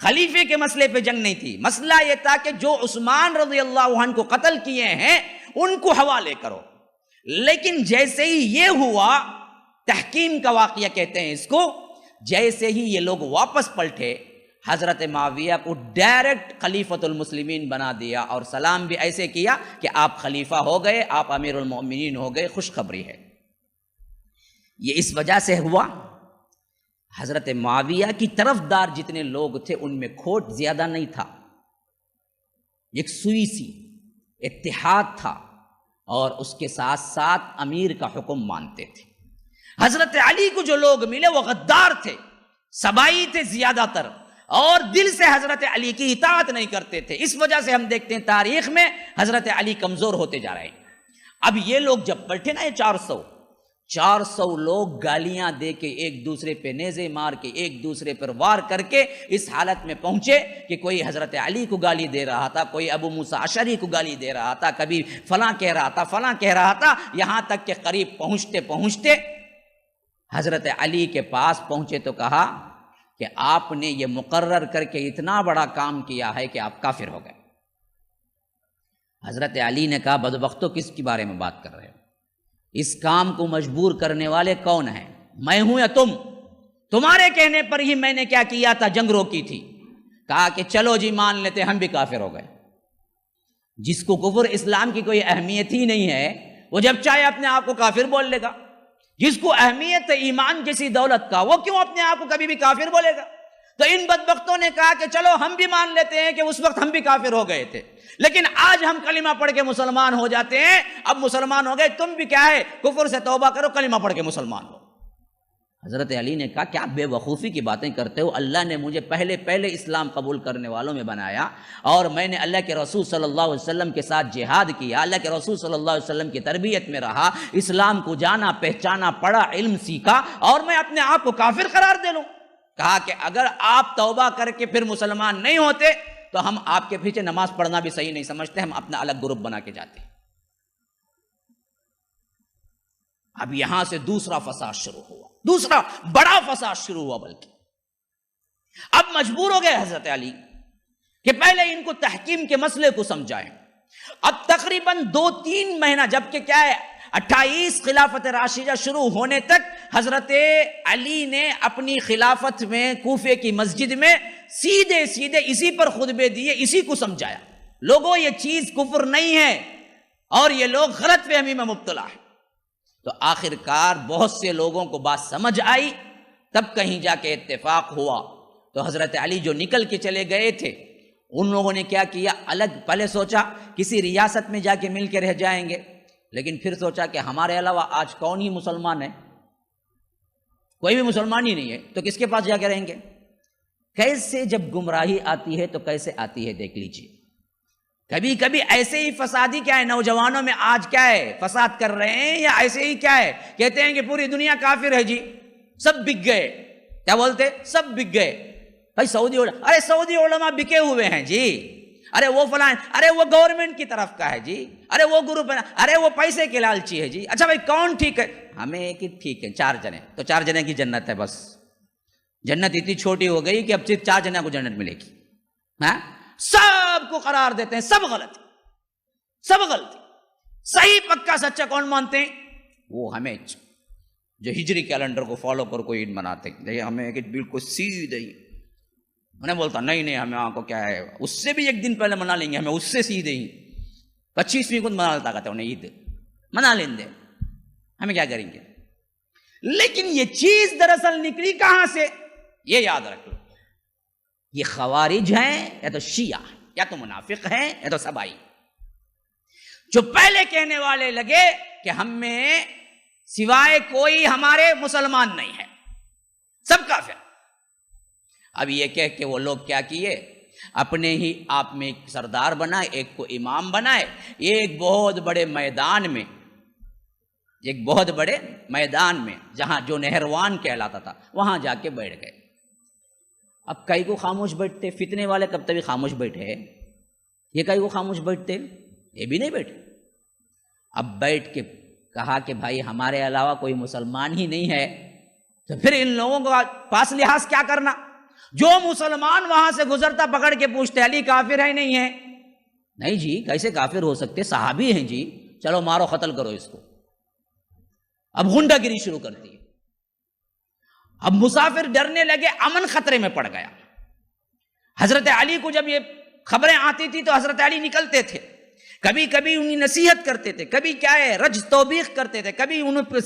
خلیفے کے مسئلے پہ جنگ نہیں تھی. مسئلہ یہ تھا کہ جو عثمان رضی اللہ عنہ کو قتل کیے ہیں ان کو حوالے کرو. لیکن جیسے ہی یہ ہوا، تحکیم کا واقعہ کہتے ہیں اس کو، جیسے ہی یہ لوگ واپس پلٹے، حضرت معاویہ کو ڈائریکٹ خلیفۃ المسلمین بنا دیا اور سلام بھی ایسے کیا کہ آپ خلیفہ ہو گئے، آپ امیر المؤمنین ہو گئے، خوشخبری ہے. یہ اس وجہ سے ہوا، حضرت معاویہ کی طرفدار جتنے لوگ تھے ان میں کھوٹ زیادہ نہیں تھا، ایک سوئی سی اتحاد تھا، اور اس کے ساتھ ساتھ امیر کا حکم مانتے تھے. حضرت علی کو جو لوگ ملے وہ غدار تھے، سبائی تھے زیادہ تر، اور دل سے حضرت علی کی اطاعت نہیں کرتے تھے. اس وجہ سے ہم دیکھتے ہیں تاریخ میں حضرت علی کمزور ہوتے جا رہے ہیں. اب یہ لوگ جب پلٹے نا، یہ 400 لوگ گالیاں دے کے، ایک دوسرے پہ نیزے مار کے، ایک دوسرے پر وار کر کے اس حالت میں پہنچے کہ کوئی حضرت علی کو گالی دے رہا تھا، کوئی ابو موسیٰ اشعری کو گالی دے رہا تھا، کبھی فلاں کہہ رہا تھا، فلاں کہہ رہا تھا، یہاں تک کہ قریب پہنچتے پہنچتے حضرت علی کے پاس پہنچے تو کہا کہ آپ نے یہ مقرر کر کے اتنا بڑا کام کیا ہے کہ آپ کافر ہو گئے. حضرت علی نے کہا بدبختو کس کے بارے میں بات کر رہے ہو؟ اس کام کو مجبور کرنے والے کون ہیں؟ میں ہوں یا تم؟ تمہارے کہنے پر ہی میں نے کیا کیا تھا، جنگ روکی تھی. کہا کہ چلو جی مان لیتے ہم بھی کافر ہو گئے. جس کو کفر اسلام کی کوئی اہمیت ہی نہیں ہے وہ جب چاہے اپنے آپ کو کافر بول لے گا. جس کو اہمیت ہے ایمان جیسی دولت کا، وہ کیوں اپنے آپ کو کبھی بھی کافر بولے گا؟ تو ان بدبختوں نے کہا کہ چلو ہم بھی مان لیتے ہیں کہ اس وقت ہم بھی کافر ہو گئے تھے، لیکن آج ہم کلمہ پڑھ کے مسلمان ہو جاتے ہیں. اب مسلمان ہو گئے، تم بھی کیا ہے کفر سے توبہ کرو، کلمہ پڑھ کے مسلمان ہو. حضرت علی نے کہا کیا بے وقوفی کی باتیں کرتے ہو؟ اللہ نے مجھے پہلے اسلام قبول کرنے والوں میں بنایا، اور میں نے اللہ کے رسول صلی اللہ علیہ وسلم کے ساتھ جہاد کیا، اللہ کے رسول صلی اللہ علیہ وسلم کی تربیت میں رہا، اسلام کو جانا پہچانا، پڑھا، علم سیکھا، اور میں اپنے آپ کو کافر قرار دے لوں؟ کہا کہ اگر آپ توبہ کر کے پھر مسلمان نہیں ہوتے تو ہم آپ کے پیچھے نماز پڑھنا بھی صحیح نہیں سمجھتے، ہم اپنا الگ گروپ بنا کے جاتے. اب یہاں سے دوسرا فساد شروع ہوا، دوسرا بڑا فساد شروع ہوا. بلکہ اب مجبور ہو گئے حضرت علی کہ پہلے ان کو تحکیم کے مسئلے کو سمجھائیں. اب تقریباً 2-3 مہینہ، جبکہ کیا ہے 28 خلافت راشدہ شروع ہونے تک حضرت علی نے اپنی خلافت میں کوفے کی مسجد میں سیدھے اسی پر خطبے دیے، اسی کو سمجھایا لوگوں یہ چیز کفر نہیں ہے اور یہ لوگ غلط فہمی میں مبتلا ہے. تو آخر کار بہت سے لوگوں کو بات سمجھ آئی، تب کہیں جا کے اتفاق ہوا. تو حضرت علی جو نکل کے چلے گئے تھے، ان لوگوں نے کیا کیا، الگ پہلے سوچا کسی ریاست میں جا کے مل کے رہ جائیں گے، لیکن پھر سوچا کہ ہمارے علاوہ آج کون ہی مسلمان ہے، کوئی بھی مسلمان ہی نہیں ہے، تو کس کے پاس جا کے رہیں گے؟ کیسے جب گمراہی آتی ہے تو کیسے آتی ہے دیکھ لیجیے. کبھی کبھی ایسے ہی فسادی کیا ہے، نوجوانوں میں آج کیا ہے فساد کر رہے ہیں، یا ایسے ہی کیا ہے کہتے ہیں کہ پوری دنیا کافر ہے جی، سب بک گئے. کیا بولتے؟ سب بک گئے. بھائی سعودی علماء بکے ہوئے ہیں جی. ارے وہ فلاں، ارے وہ گورنمنٹ کی طرف کا ہے جی، ارے وہ گروپ ہے، ارے وہ پیسے کے لالچی ہے جی. اچھا بھائی کون ٹھیک ہے؟ ہمیں ایک ہی ٹھیک ہے، 4 جنے، تو 4 جنے کی جنت ہے بس. جنت اتنی چھوٹی ہو گئی کہ اب صرف 4 جنے کو جنت ملے گی. ہاں سب کو قرار دیتے ہیں سب غلط، سب غلطی. صحیح پکا سچا کون مانتے ہیں؟ وہ ہمیں جو ہجری کیلنڈر کو فالو کر کو عید مناتے ہیں. ہمیں بالکل سیدھے ہی انہیں بولتا نہیں ہمیں آنکھ کو کیا ہے، اس سے بھی 1 دن پہلے منا لیں گے، ہمیں اس سے سیدھے ہی 25ویں کو منا لیتا کہتے ہیں انہیں عید منا لیں گے، ہمیں کیا کریں گے. لیکن یہ چیز دراصل نکلی کہاں سے؟ یہ یاد رکھ لو، یہ خوارج ہیں یا تو شیعہ یا تو منافق ہیں یا تو سبائی، جو پہلے کہنے والے لگے کہ ہم میں سوائے کوئی ہمارے مسلمان نہیں ہے، سب کافر. اب یہ کہہ کہ وہ لوگ کیا کیے، اپنے ہی آپ میں ایک سردار بنائے، ایک کو امام بنائے. یہ ایک بہت بڑے میدان میں جہاں جو نہروان کہلاتا تھا وہاں جا کے بیٹھ گئے. اب کئی کو خاموش بیٹھتے، فتنے والے کب تک خاموش بیٹھے، یہ کئی کو خاموش بیٹھتے، یہ بھی نہیں بیٹھے. اب بیٹھ کے کہا کہ بھائی ہمارے علاوہ کوئی مسلمان ہی نہیں ہے، تو پھر ان لوگوں کو پاس لحاظ کیا کرنا. جو مسلمان وہاں سے گزرتا پکڑ کے پوچھتے علی کافر ہے نہیں ہے؟ نہیں جی کیسے کافر ہو سکتے، صحابی ہیں جی، چلو مارو قتل کرو اس کو. اب غنڈہ گری شروع کرتی ہے. اب مسافر ڈرنے لگے، امن خطرے میں پڑ گیا. حضرت علی کو جب یہ خبریں آتی تھی تو حضرت علی نکلتے تھے، کبھی کبھی انہیں نصیحت کرتے تھے، کبھی کیا ہے رج توبیخ کرتے تھے، کبھی انہیں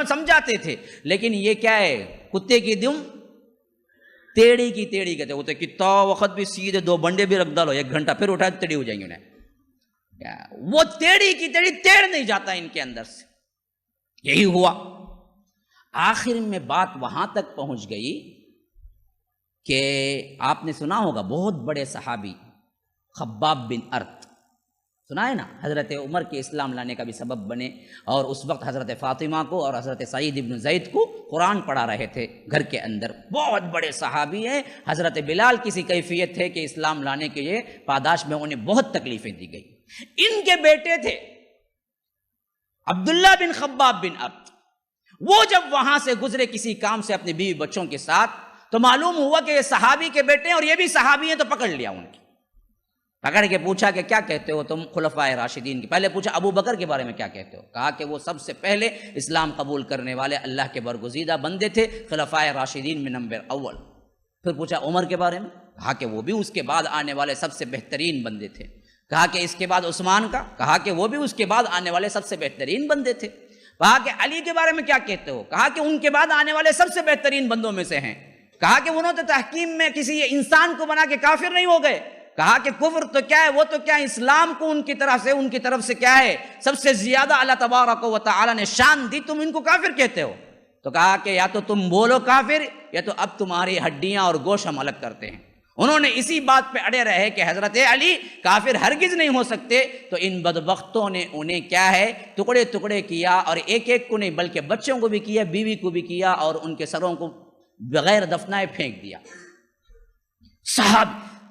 سمجھاتے تھے. لیکن یہ کیا ہے، کتے کی دم تیڑی کی تیڑی کہتے ہوتے، کتا وقت بھی سیدھے 2 بنڈے بھی رکھ ڈالو 1 گھنٹہ پھر اٹھا تیڑی ہو جائیں گے انہیں. وہ تیڑی کی تیڑی تیڑ نہیں جاتا ان کے اندر سے. یہی ہوا. آخر میں بات وہاں تک پہنچ گئی کہ آپ نے سنا ہوگا بہت بڑے صحابی خباب بن ارت، سنا ہے نا، حضرت عمر کے اسلام لانے کا بھی سبب بنے، اور اس وقت حضرت فاطمہ کو اور حضرت سعید ابن زید کو قرآن پڑھا رہے تھے گھر کے اندر. بہت بڑے صحابی ہیں. حضرت بلال کسی کیفیت تھے کہ اسلام لانے کے لیے پاداش میں انہیں بہت تکلیفیں دی گئی. ان کے بیٹے تھے عبداللہ بن خباب بن ارت. وہ جب وہاں سے گزرے کسی کام سے اپنے بیوی بچوں کے ساتھ، تو معلوم ہوا کہ یہ صحابی کے بیٹے ہیں اور یہ بھی صحابی ہیں، تو پکڑ لیا ان کی. پکڑ کے پوچھا کہ کیا کہتے ہو تم خلفائے راشدین کی. پہلے پوچھا ابو بکر کے بارے میں کیا کہتے ہو، کہا کہ وہ سب سے پہلے اسلام قبول کرنے والے اللہ کے برگزیدہ بندے تھے، خلفائے راشدین میں نمبر اول. پھر پوچھا عمر کے بارے میں، کہا کہ وہ بھی اس کے بعد آنے والے سب سے بہترین بندے تھے. کہا کہ اس کے بعد عثمان کا، کہا کہ وہ بھی اس کے بعد آنے والے سب سے بہترین بندے تھے. کہا کہ علی کے بارے میں کیا کہتے ہو، کہا کہ ان کے بعد آنے والے سب سے بہترین بندوں میں سے ہیں. کہا کہ انہوں نے تحکیم میں کسی انسان کو بنا کے کافر نہیں ہو گئے. کہا کہ کفر تو کیا ہے، وہ تو کیا اسلام کو ان کی طرف سے کیا ہے سب سے زیادہ اللہ تبارک و تعالی نے شان دی، تم ان کو کافر کہتے ہو. تو کہا کہ یا تو تم بولو کافر یا تو اب تمہاری ہڈیاں اور گوشت ہم الگ کرتے ہیں. انہوں نے اسی بات پہ اڑے رہے کہ حضرت علی کافر ہرگز نہیں ہو سکتے. تو ان بدبختوں نے انہیں کیا ہے ٹکڑے ٹکڑے کیا، اور ایک ایک کو نہیں بلکہ بچوں کو بھی کیا، بیوی کو بھی کیا، اور ان کے سروں کو بغیر دفنائے پھینک دیا. صاحب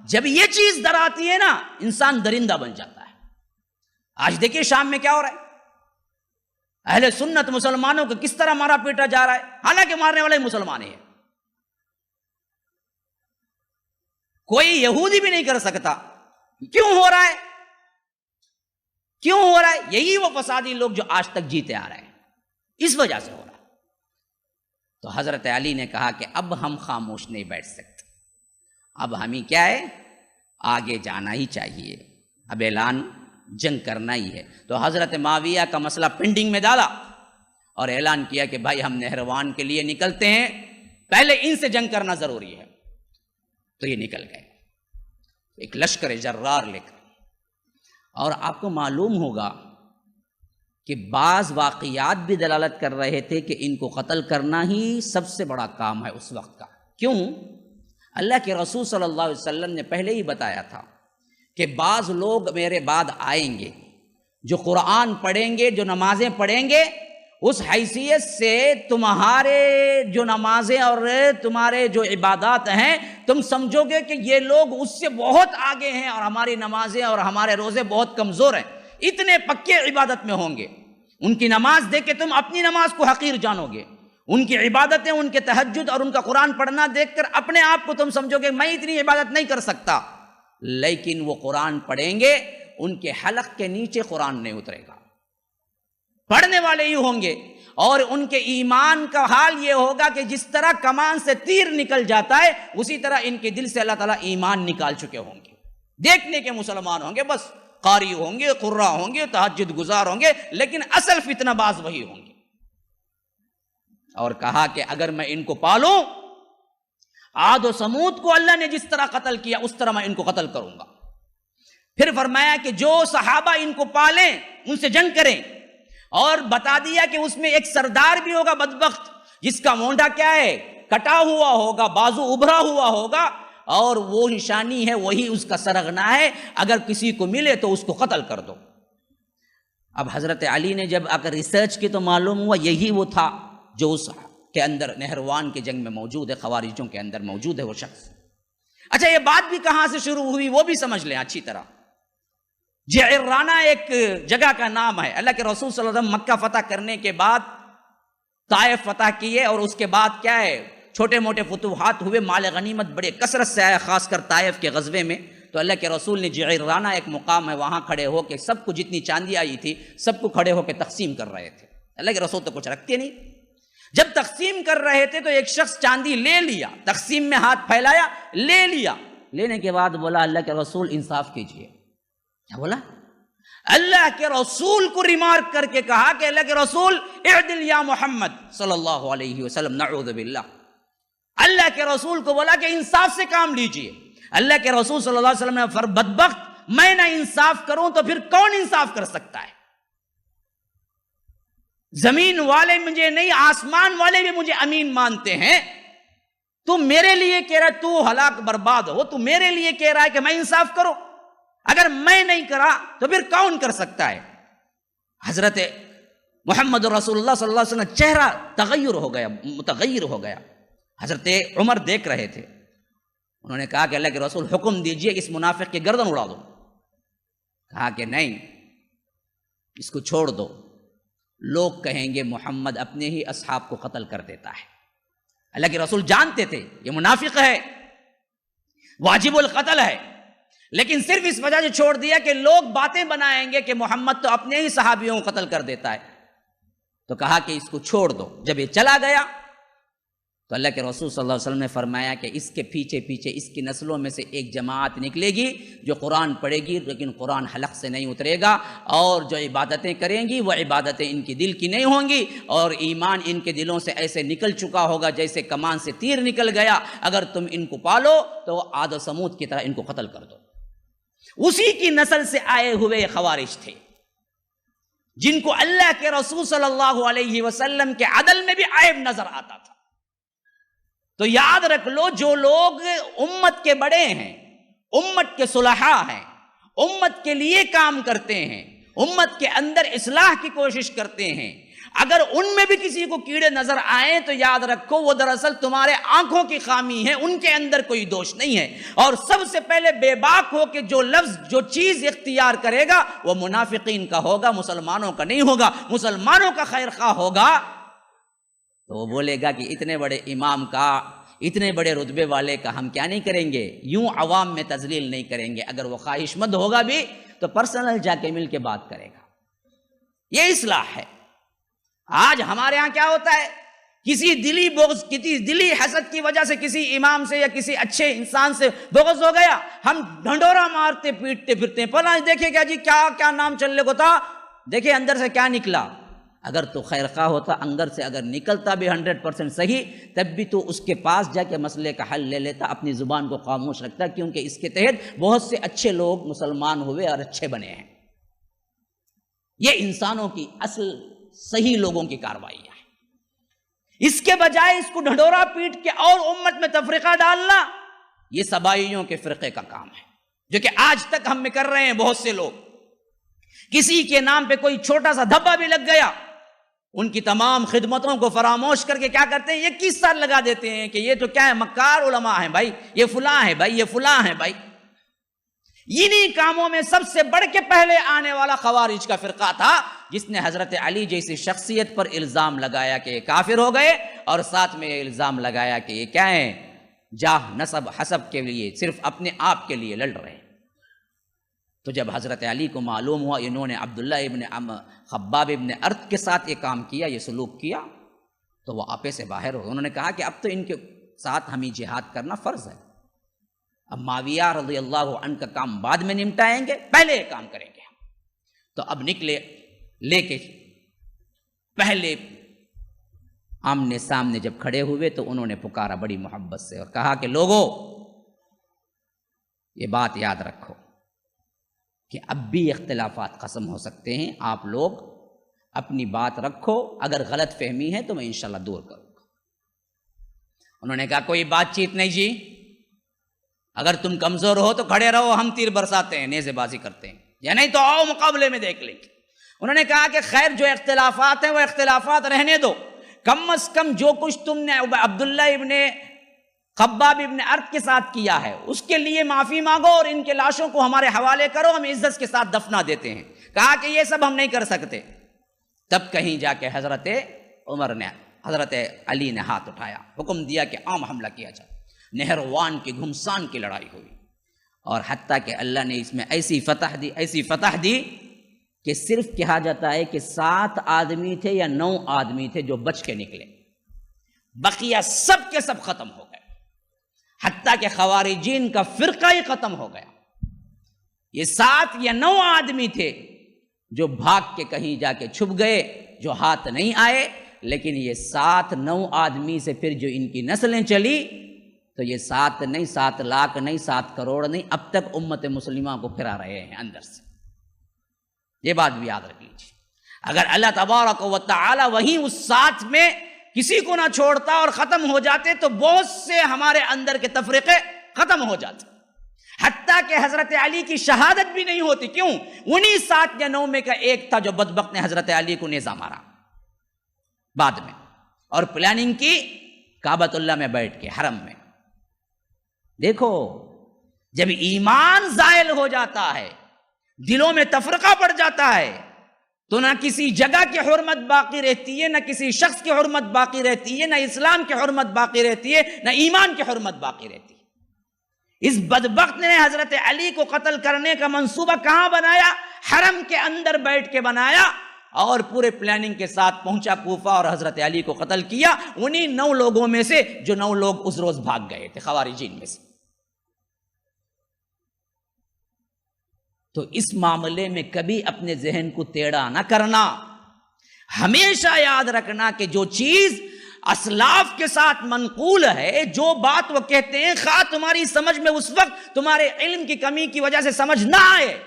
جب یہ چیز ڈر آتی ہے نا، انسان درندہ بن جاتا ہے. آج دیکھیے شام میں کیا ہو رہا ہے، اہل سنت مسلمانوں کو کس طرح مارا پیٹا جا رہا ہے، حالانکہ مارنے والے مسلمان ہیں. کوئی یہودی بھی نہیں کر سکتا. کیوں ہو رہا ہے، کیوں ہو رہا ہے؟ یہی وہ فسادی لوگ جو آج تک جیتے آ رہے ہیں، اس وجہ سے ہو رہا ہے. تو حضرت علی نے کہا کہ اب ہم خاموش نہیں بیٹھ سکتے، اب ہمیں کیا ہے آگے جانا ہی چاہیے، اب اعلان جنگ کرنا ہی ہے. تو حضرت معاویہ کا مسئلہ پینڈنگ میں ڈالا اور اعلان کیا کہ بھائی ہم نہروان کے لیے نکلتے ہیں، پہلے ان سے جنگ کرنا ضروری ہے. تو یہ نکل گئے ایک لشکر جرار لے کر. اور آپ کو معلوم ہوگا کہ بعض واقعات بھی دلالت کر رہے تھے کہ ان کو قتل کرنا ہی سب سے بڑا کام ہے اس وقت کا. کیوں؟ اللہ کے رسول صلی اللہ علیہ وسلم نے پہلے ہی بتایا تھا کہ بعض لوگ میرے بعد آئیں گے جو قرآن پڑھیں گے، جو نمازیں پڑھیں گے، اس حیثیت سے تمہارے جو نمازیں اور تمہارے جو عبادات ہیں تم سمجھو گے کہ یہ لوگ اس سے بہت آگے ہیں اور ہماری نمازیں اور ہمارے روزے بہت کمزور ہیں، اتنے پکے عبادت میں ہوں گے۔ ان کی نماز دیکھ کے تم اپنی نماز کو حقیر جانو گے، ان کی عبادتیں، ان کے تہجد اور ان کا قرآن پڑھنا دیکھ کر اپنے آپ کو تم سمجھو گے میں اتنی عبادت نہیں کر سکتا، لیکن وہ قرآن پڑھیں گے، ان کے حلق کے نیچے قرآن نہیں اترے گا، پڑھنے والے ہی ہوں گے، اور ان کے ایمان کا حال یہ ہوگا کہ جس طرح کمان سے تیر نکل جاتا ہے اسی طرح ان کے دل سے اللہ تعالیٰ ایمان نکال چکے ہوں گے۔ دیکھنے کے مسلمان ہوں گے، بس قاری ہوں گے، قرہ ہوں گے، تہجد گزار ہوں گے، لیکن اصل فتنہ باز وہی ہوں گے۔ اور کہا کہ اگر میں ان کو پالوں، عاد و سمود کو اللہ نے جس طرح قتل کیا اس طرح میں ان کو قتل کروں گا۔ پھر فرمایا کہ جو صحابہ ان کو پالیں ان سے جنگ کریں، اور بتا دیا کہ اس میں ایک سردار بھی ہوگا بدبخت جس کا مونڈا کیا ہے، کٹا ہوا ہوگا، بازو ابھرا ہوا ہوگا، اور وہ نشانی ہے وہی اس کا سرغنہ ہے، اگر کسی کو ملے تو اس کو قتل کر دو۔ اب حضرت علی نے جب آ کر ریسرچ کی تو معلوم ہوا یہی وہ تھا جو اس کے اندر نہروان کے جنگ میں موجود ہے، خوارجوں کے اندر موجود ہے وہ شخص۔ اچھا یہ بات بھی کہاں سے شروع ہوئی وہ بھی سمجھ لیں اچھی طرح۔ جعرانہ ایک جگہ کا نام ہے، اللہ کے رسول صلی اللہ علیہ وسلم مکہ فتح کرنے کے بعد طائف فتح کیے، اور اس کے بعد کیا ہے چھوٹے موٹے فتوحات ہوئے، مال غنیمت بڑے کثرت سے آیا، خاص کر طائف کے غزوے میں۔ تو اللہ کے رسول نے جعرانہ ایک مقام ہے وہاں کھڑے ہو کے سب کو جتنی چاندی آئی تھی سب کو کھڑے ہو کے تقسیم کر رہے تھے۔ اللہ کے رسول تو کچھ رکھتے نہیں، جب تقسیم کر رہے تھے تو ایک شخص چاندی لے لیا، تقسیم میں ہاتھ پھیلایا، لے لیا، لینے کے بعد بولا اللہ کے رسول انصاف کیجئے۔ کیا بولا؟ اللہ کے رسول کو ریمارک کر کے کہا کہ اللہ کے رسول اعدل یا محمد صلی اللہ علیہ وسلم، نعوذ باللہ۔ اللہ کے رسول کو بولا کہ انصاف سے کام لیجئے۔ اللہ کے رسول صلی اللہ علیہ وسلم نے بدبخت میں نہ انصاف کروں تو پھر کون انصاف کر سکتا ہے؟ زمین والے مجھے نہیں، آسمان والے بھی مجھے امین مانتے ہیں، تو میرے لیے کہہ رہا ہے تو ہلاک برباد ہو، تو میرے لیے کہہ رہا ہے کہ میں انصاف کروں؟ اگر میں نہیں کرا تو پھر کون کر سکتا ہے؟ حضرت محمد رسول اللہ صلی اللہ علیہ وسلم چہرہ تغیر ہو گیا، متغیر ہو گیا۔ حضرت عمر دیکھ رہے تھے، انہوں نے کہا کہ اللہ کے رسول حکم دیجئے اس منافق کی گردن اڑا دو۔ کہا کہ نہیں، اس کو چھوڑ دو، لوگ کہیں گے محمد اپنے ہی اصحاب کو قتل کر دیتا ہے۔ اللہ کے رسول جانتے تھے یہ منافق ہے، واجب القتل ہے، لیکن صرف اس وجہ سے چھوڑ دیا کہ لوگ باتیں بنائیں گے کہ محمد تو اپنے ہی صحابیوں کو قتل کر دیتا ہے، تو کہا کہ اس کو چھوڑ دو۔ جب یہ چلا گیا تو اللہ کے رسول صلی اللہ علیہ وسلم نے فرمایا کہ اس کے پیچھے پیچھے اس کی نسلوں میں سے ایک جماعت نکلے گی جو قرآن پڑھے گی لیکن قرآن حلق سے نہیں اترے گا، اور جو عبادتیں کریں گی وہ عبادتیں ان کی دل کی نہیں ہوں گی، اور ایمان ان کے دلوں سے ایسے نکل چکا ہوگا جیسے کمان سے تیر نکل گیا۔ اگر تم ان کو پالو تو وہ عاد و سمود کی طرح ان کو قتل کر دو۔ اسی کی نسل سے آئے ہوئے خوارج تھے جن کو اللہ کے رسول صلی اللہ علیہ وسلم کے عدل میں بھی عیب نظر آتا تھا۔ تو یاد رکھ لو، جو لوگ امت کے بڑے ہیں، امت کے صلحاء ہیں، امت کے لیے کام کرتے ہیں، امت کے اندر اصلاح کی کوشش کرتے ہیں، اگر ان میں بھی کسی کو کیڑے نظر آئیں تو یاد رکھو وہ دراصل تمہارے آنکھوں کی خامی ہے، ان کے اندر کوئی دوش نہیں ہے۔ اور سب سے پہلے بے باک ہو کہ جو لفظ جو چیز اختیار کرے گا وہ منافقین کا ہوگا، مسلمانوں کا نہیں ہوگا۔ مسلمانوں کا خیر خواہ ہوگا تو وہ بولے گا کہ اتنے بڑے امام کا، اتنے بڑے رتبے والے کا ہم کیا نہیں کریں گے، یوں عوام میں تذلیل نہیں کریں گے۔ اگر وہ خواہش مند ہوگا بھی تو پرسنل جا کے مل کے بات کرے گا۔ یہ اصلاح ہے۔ آج ہمارے ہاں کیا ہوتا ہے، کسی دلی بغض، کسی دلی حسد کی وجہ سے کسی امام سے یا کسی اچھے انسان سے بغض ہو گیا، ہم ڈھنڈورا مارتے پیٹتے پھرتے ہیں، فلاں دیکھے گا جی کیا کیا نام چلنے کو تھا، دیکھیں اندر سے کیا نکلا۔ اگر تو خیر خواہ ہوتا، اندر سے اگر نکلتا بھی 100% صحیح، تب بھی تو اس کے پاس جا کے مسئلے کا حل لے لیتا، اپنی زبان کو خاموش رکھتا، کیونکہ اس کے تحت بہت سے اچھے لوگ مسلمان ہوئے اور اچھے بنے ہیں۔ یہ انسانوں کی اصل صحیح لوگوں کی کارروائی ہے۔ اس کے بجائے اس کو ڈھنڈورا پیٹ کے اور امت میں تفرقہ ڈالنا، یہ سبائیوں کے فرقے کا کام ہے، جو کہ آج تک ہم میں کر رہے ہیں بہت سے لوگ۔ کسی کے نام پہ کوئی چھوٹا سا دھبا بھی لگ گیا ان کی تمام خدمتوں کو فراموش کر کے کیا کرتے ہیں؟ یہ قصہ لگا دیتے ہیں کہ یہ تو کیا ہے، مکار علماء ہیں بھائی، یہ فلاں ہے بھائی، یہ فلاں ہے بھائی۔ انہی کاموں میں سب سے بڑھ کے پہلے آنے والا خوارج کا فرقہ تھا، جس نے حضرت علی جیسی شخصیت پر الزام لگایا کہ یہ کافر ہو گئے، اور ساتھ میں یہ الزام لگایا کہ یہ کیا ہیں، جاہ نسب حسب کے لیے، صرف اپنے آپ کے لیے لڑ رہے ہیں۔ تو جب حضرت علی کو معلوم ہوا انہوں نے عبداللہ ابن خباب ابن ارت کے ساتھ یہ کام کیا، یہ سلوک کیا، تو وہ آپے سے باہر ہو۔ انہوں نے کہا کہ اب تو ان کے ساتھ ہمیں جہاد کرنا فرض ہے، اب معاویہ رضی اللہ عنہ کا کام بعد میں نمٹائیں گے، پہلے یہ کام کریں گے ہم۔ تو اب نکلے لے کے، پہلے آمنے سامنے جب کھڑے ہوئے تو انہوں نے پکارا بڑی محبت سے اور کہا کہ لوگوں، یہ بات یاد رکھو کہ اب بھی اختلافات ختم ہو سکتے ہیں، آپ لوگ اپنی بات رکھو، اگر غلط فہمی ہے تو میں انشاءاللہ دور کروں گا۔ انہوں نے کہا کوئی بات چیت نہیں جی، اگر تم کمزور ہو تو کھڑے رہو، ہم تیر برساتے ہیں، نیزے بازی کرتے ہیں، یا نہیں تو آؤ مقابلے میں دیکھ لیں گے۔ انہوں نے کہا کہ خیر جو اختلافات ہیں وہ اختلافات رہنے دو، کم از کم جو کچھ تم نے عبداللہ ابن خباب ابن ارت کے ساتھ کیا ہے اس کے لیے معافی مانگو اور ان کے لاشوں کو ہمارے حوالے کرو، ہم عزت کے ساتھ دفنا دیتے ہیں۔ کہا کہ یہ سب ہم نہیں کر سکتے۔ تب کہیں جا کے حضرت عمر نے، حضرت علی نے ہاتھ اٹھایا، حکم دیا کہ عام حملہ کیا جائے۔ نہروان کی گھمسان کی لڑائی ہوئی، اور حتیٰ کہ اللہ نے اس میں ایسی فتح دی کہ صرف کہا جاتا ہے کہ 7 آدمی تھے یا 9 آدمی تھے جو بچ کے نکلے، بقیہ سب کے سب ختم ہو گئے، حتیٰ کہ خوارجین کا فرقہ ہی ختم ہو گیا۔ یہ 7 یا 9 آدمی تھے جو بھاگ کے کہیں جا کے چھپ گئے، جو ہاتھ نہیں آئے، لیکن یہ 7-9 آدمی سے پھر جو ان کی نسلیں چلی تو یہ 7 نہیں، 7 لاکھ نہیں، 7 کروڑ نہیں، اب تک امت مسلمہ کو پھرا رہے ہیں اندر سے۔ یہ بات بھی یاد رکھ لیجیے، اگر اللہ تبارک و تعالی وہیں اس 7 میں کسی کو نہ چھوڑتا اور ختم ہو جاتے تو بہت سے ہمارے اندر کے تفریقے ختم ہو جاتے، حتیٰ کہ حضرت علی کی شہادت بھی نہیں ہوتی۔ کیوں؟ انہی 7 یا 9 میں کا ایک تھا جو بدبخت نے حضرت علی کو نیزہ مارا بعد میں، اور پلاننگ کی کعبۃ اللہ میں بیٹھ کے، حرم میں۔ دیکھو، جب ایمان زائل ہو جاتا ہے، دلوں میں تفرقہ پڑ جاتا ہے، تو نہ کسی جگہ کی حرمت باقی رہتی ہے، نہ کسی شخص کی حرمت باقی رہتی ہے، نہ اسلام کی حرمت باقی رہتی ہے، نہ ایمان کی حرمت باقی رہتی ہے۔ اس بدبخت نے حضرت علی کو قتل کرنے کا منصوبہ کہاں بنایا؟ حرم کے اندر بیٹھ کے بنایا، اور پورے پلاننگ کے ساتھ پہنچا کوفہ اور حضرت علی کو قتل کیا، انہی 9 لوگوں میں سے جو 9 لوگ اس روز بھاگ گئے تھے خوارجین میں سے۔ تو اس معاملے میں کبھی اپنے ذہن کو ٹیڑھا نہ کرنا، ہمیشہ یاد رکھنا کہ جو چیز اسلاف کے ساتھ منقول ہے، جو بات وہ کہتے ہیں، خواہ تمہاری سمجھ میں اس وقت تمہارے علم کی کمی کی وجہ سے سمجھ نہ آئے،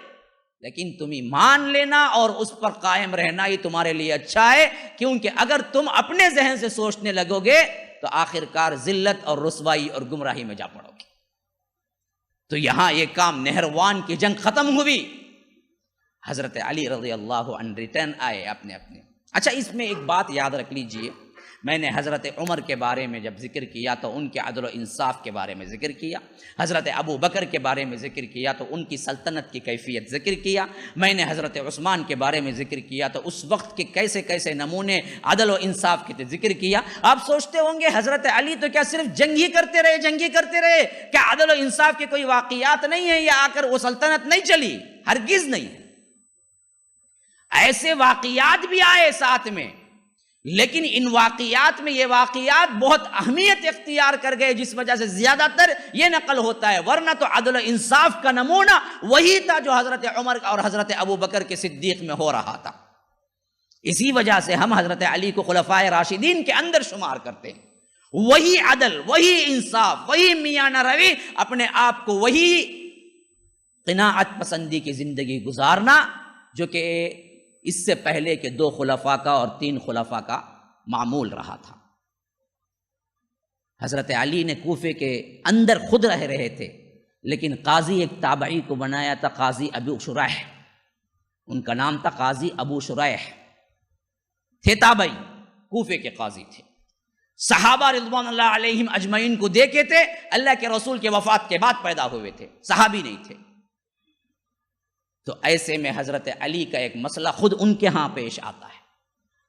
لیکن تمہیں مان لینا اور اس پر قائم رہنا یہ تمہارے لیے اچھا ہے، کیونکہ اگر تم اپنے ذہن سے سوچنے لگو گے تو آخرکار ذلت اور رسوائی اور گمراہی میں جا پڑو گے۔ تو یہاں یہ کام نہروان کی جنگ ختم ہوئی، حضرت علی رضی اللہ عنہ ریٹرن آئے اپنے۔ اچھا، اس میں ایک بات یاد رکھ لیجئے، میں نے حضرت عمر کے بارے میں جب ذکر کیا تو ان کے عدل و انصاف کے بارے میں ذکر کیا، حضرت ابو بکر کے بارے میں ذکر کیا تو ان کی سلطنت کی کیفیت ذکر کیا، میں نے حضرت عثمان کے بارے میں ذکر کیا تو اس وقت کے کیسے کیسے نمونے عدل و انصاف کے ذکر کیا۔ آپ سوچتے ہوں گے حضرت علی تو کیا صرف جنگ ہی کرتے رہے، کیا عدل و انصاف کے کوئی واقعات نہیں ہیں، یا آ کر وہ سلطنت نہیں چلی؟ ہرگز نہیں، ایسے واقعات بھی آئے ساتھ میں، لیکن ان واقعات میں یہ واقعات بہت اہمیت اختیار کر گئے، جس وجہ سے زیادہ تر یہ نقل ہوتا ہے، ورنہ تو عدل و انصاف کا نمونہ وہی تھا جو حضرت عمر اور حضرت ابو بکر کے صدیق میں ہو رہا تھا۔ اسی وجہ سے ہم حضرت علی کو خلفائے راشدین کے اندر شمار کرتے ہیں۔ وہی عدل، وہی انصاف، وہی میانہ روی، اپنے آپ کو وہی قناعت پسندی کی زندگی گزارنا جو کہ اس سے پہلے کے 2 خلفاء کا اور 3 خلفاء کا معمول رہا تھا۔ حضرت علی نے کوفے کے اندر خود رہے تھے، لیکن قاضی ایک تابعی کو بنایا تھا، قاضی ابو شریح، ان کا نام تھا قاضی ابو شریح۔ تھے تابعی، کوفے کے قاضی تھے، صحابہ رضوان اللہ علیہم اجمعین کو دیکھے تھے، اللہ کے رسول کے وفات کے بعد پیدا ہوئے تھے، صحابی نہیں تھے۔ تو ایسے میں حضرت علی کا ایک مسئلہ خود ان کے ہاں پیش آتا ہے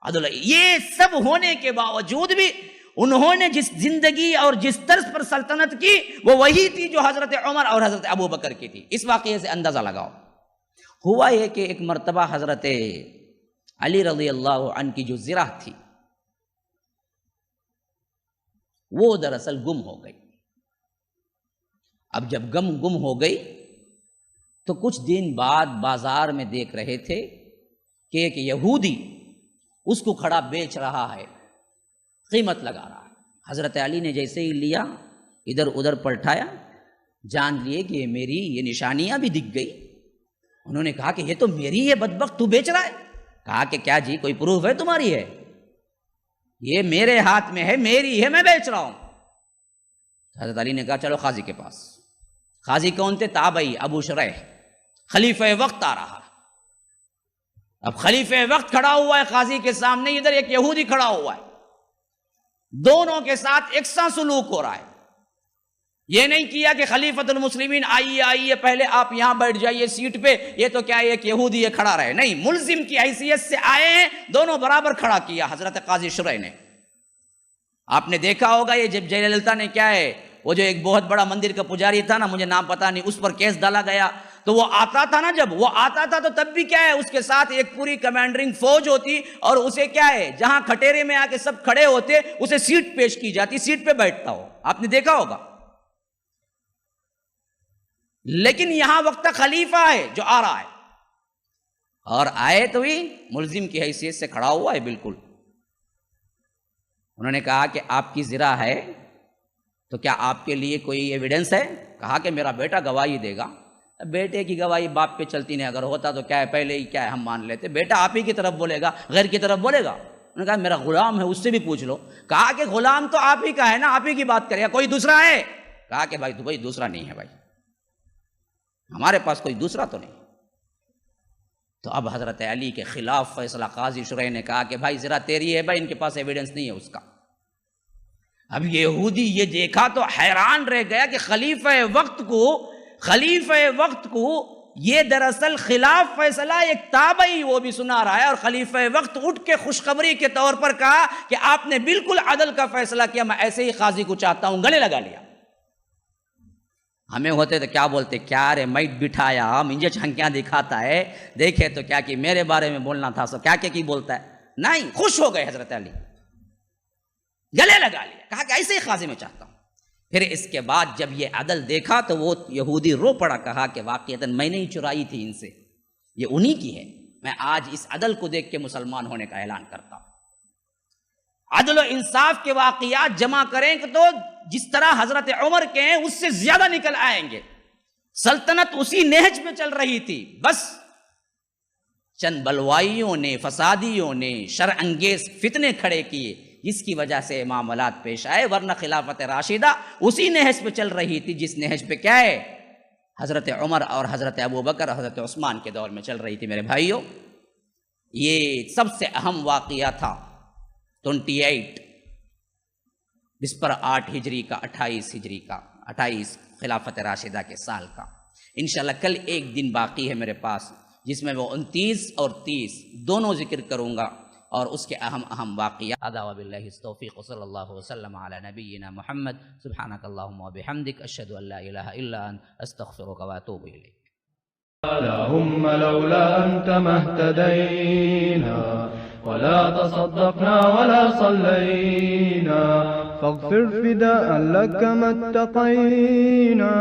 عدل۔ یہ سب ہونے کے باوجود بھی انہوں نے جس زندگی اور جس طرز پر سلطنت کی وہ وہی تھی جو حضرت عمر اور حضرت ابو بکر کی تھی۔ اس واقعے سے اندازہ لگاؤ۔ ہوا یہ کہ ایک مرتبہ حضرت علی رضی اللہ عنہ کی جو زرہ تھی وہ دراصل گم ہو گئی۔ اب جب گم ہو گئی تو کچھ دن بعد بازار میں دیکھ رہے تھے کہ ایک یہودی اس کو کھڑا بیچ رہا ہے، قیمت لگا رہا ہے۔ حضرت علی نے جیسے ہی لیا، ادھر ادھر پلٹایا، جان لیے کہ یہ میری یہ نشانیاں بھی دکھ گئی۔ انہوں نے کہا کہ یہ تو میری ہے بدبخت، تو بیچ رہا ہے؟ کہا کہ کیا جی کوئی پروف ہے تمہاری ہے؟ یہ میرے ہاتھ میں ہے، میری ہے، میں بیچ رہا ہوں۔ حضرت علی نے کہا چلو قاضی کے پاس۔ قاضی کون تھے؟ تابعی ابو شریح، خلیفہ وقت آ رہا۔ اب خلیفہ وقت کھڑا ہوا ہے قاضی کے سامنے، ادھر ایک یہودی کھڑا ہوا ہے، دونوں کے ساتھ یکساں سلوک ہو رہا ہے۔ یہ نہیں کیا کہ خلیفۃ المسلمین آئیے پہلے آپ یہاں بیٹھ جائیے سیٹ پہ، یہ تو کیا ایک یہودی یہ کھڑا رہے، نہیں، ملزم کی حیثیت سے آئے ہیں، دونوں برابر کھڑا کیا حضرت قاضی شرعی نے۔ آپ نے دیکھا ہوگا یہ جب جے للتا نے کیا ہے، وہ جو ایک بہت بڑا مندر کا پجاری تھا نا، مجھے نام پتا نہیں، اس پر کیس ڈالا گیا، تو وہ آتا تھا نا، جب وہ آتا تھا تو تب بھی کیا ہے اس کے ساتھ ایک پوری کمانڈرنگ فوج ہوتی، اور اسے کیا ہے جہاں کھٹیرے میں آ کے سب کھڑے ہوتے اسے سیٹ پیش کی جاتی، سیٹ پہ بیٹھتا ہو، آپ نے دیکھا ہوگا۔ لیکن یہاں وقت خلیفہ ہے جو آ رہا ہے، اور آئے تو ہی ملزم کی حیثیت سے کھڑا ہوا ہے بالکل۔ انہوں نے کہا کہ آپ کی زرہ ہے تو کیا آپ کے لیے کوئی ایویڈنس ہے؟ کہا کہ میرا بیٹا گواہی دے گا۔ بیٹے کی گواہی باپ پہ چلتی نہیں، اگر ہوتا تو کیا ہے پہلے ہی کیا ہے ہم مان لیتے، بیٹا آپ ہی کی طرف بولے گا، غیر کی طرف بولے گا۔ انہوں نے کہا میرا غلام ہے، اس سے بھی پوچھ لو۔ کہا کہ غلام تو آپ ہی کا ہے نا، آپ ہی کی بات کرے گا، کوئی دوسرا ہے؟ کہا کہ بھائی دوسرا نہیں ہے، بھائی ہمارے پاس کوئی دوسرا تو نہیں۔ تو اب حضرت علی کے خلاف فیصلہ قاضی شرعی نے کہا کہ بھائی ذرا تیری ہے، بھائی ان کے پاس ایویڈنس نہیں ہے اس کا۔ اب یہودی یہ دیکھا تو حیران رہ گیا کہ خلیفہ وقت کو یہ دراصل خلاف فیصلہ ایک تابعی وہ بھی سنا رہا ہے، اور خلیفہ وقت اٹھ کے خوشخبری کے طور پر کہا کہ آپ نے بالکل عدل کا فیصلہ کیا، میں ایسے ہی قاضی کو چاہتا ہوں، گلے لگا لیا۔ ہمیں ہوتے تو کیا بولتے، کیا رے میٹ بٹھایا مجھے چھنکیاں دکھاتا ہے، دیکھے تو کیا کہ میرے بارے میں بولنا تھا سو کیا کی بولتا ہے، نہیں، خوش ہو گئے حضرت علی، گلے لگا لیا، کہا کہ ایسے ہی قاضی میں چاہتا ہوں۔ پھر اس کے بعد جب یہ عدل دیکھا تو وہ یہودی رو پڑا، کہا کہ واقعتاً میں نے ہی چرائی تھی ان سے، یہ انہی کی ہے، میں آج اس عدل کو دیکھ کے مسلمان ہونے کا اعلان کرتا ہوں۔ عدل و انصاف کے واقعات جمع کریں تو جس طرح حضرت عمر کے ہیں اس سے زیادہ نکل آئیں گے۔ سلطنت اسی نہج پہ چل رہی تھی، بس چند بلوائیوں نے، فسادیوں نے شر انگیز فتنے کھڑے کیے جس کی وجہ سے معاملات پیش آئے، ورنہ خلافت راشدہ اسی نہج پہ چل رہی تھی جس نہج پہ کیا ہے حضرت عمر اور حضرت ابو بکر اور حضرت عثمان کے دور میں چل رہی تھی۔ میرے بھائیوں، یہ سب سے اہم واقعہ تھا 28 بسپر 8 ہجری کا 28 ہجری کا 28 خلافت راشدہ کے سال کا۔ انشاءاللہ کل ایک دن باقی ہے میرے پاس جس میں وہ 29 اور 30 دونوں ذکر کروں گا، اور اس کے اہم واقعات۔ ادا وباللہ التوفیق، صلی اللہ وسلم علی نبینا محمد، سبحانک اللہم وبحمدک، اشہد ان لا الہ الا انت، استغفرک واتوب الیک۔ اللهم لولا أنت ما اهتدينا ولا تصدقنا ولا صلينا، فاغفر فداء لك ما اتقينا،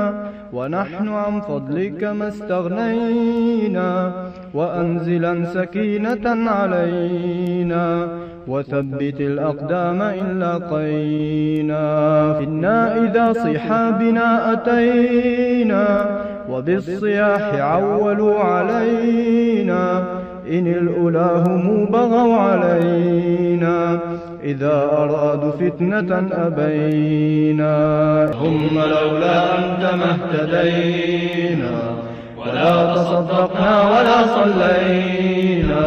ونحن عن فضلك ما استغنينا، وأنزلا سكينة علينا، وثبت الأقدام إن لاقينا، إنا إذا صحابنا أتينا، وبالصياح عولوا علينا، إن الأولى هم بغوا علينا، إذا أرادوا فتنة أبينا. هم لولا أنت ما اهتدينا ولا تصدقنا ولا صلينا.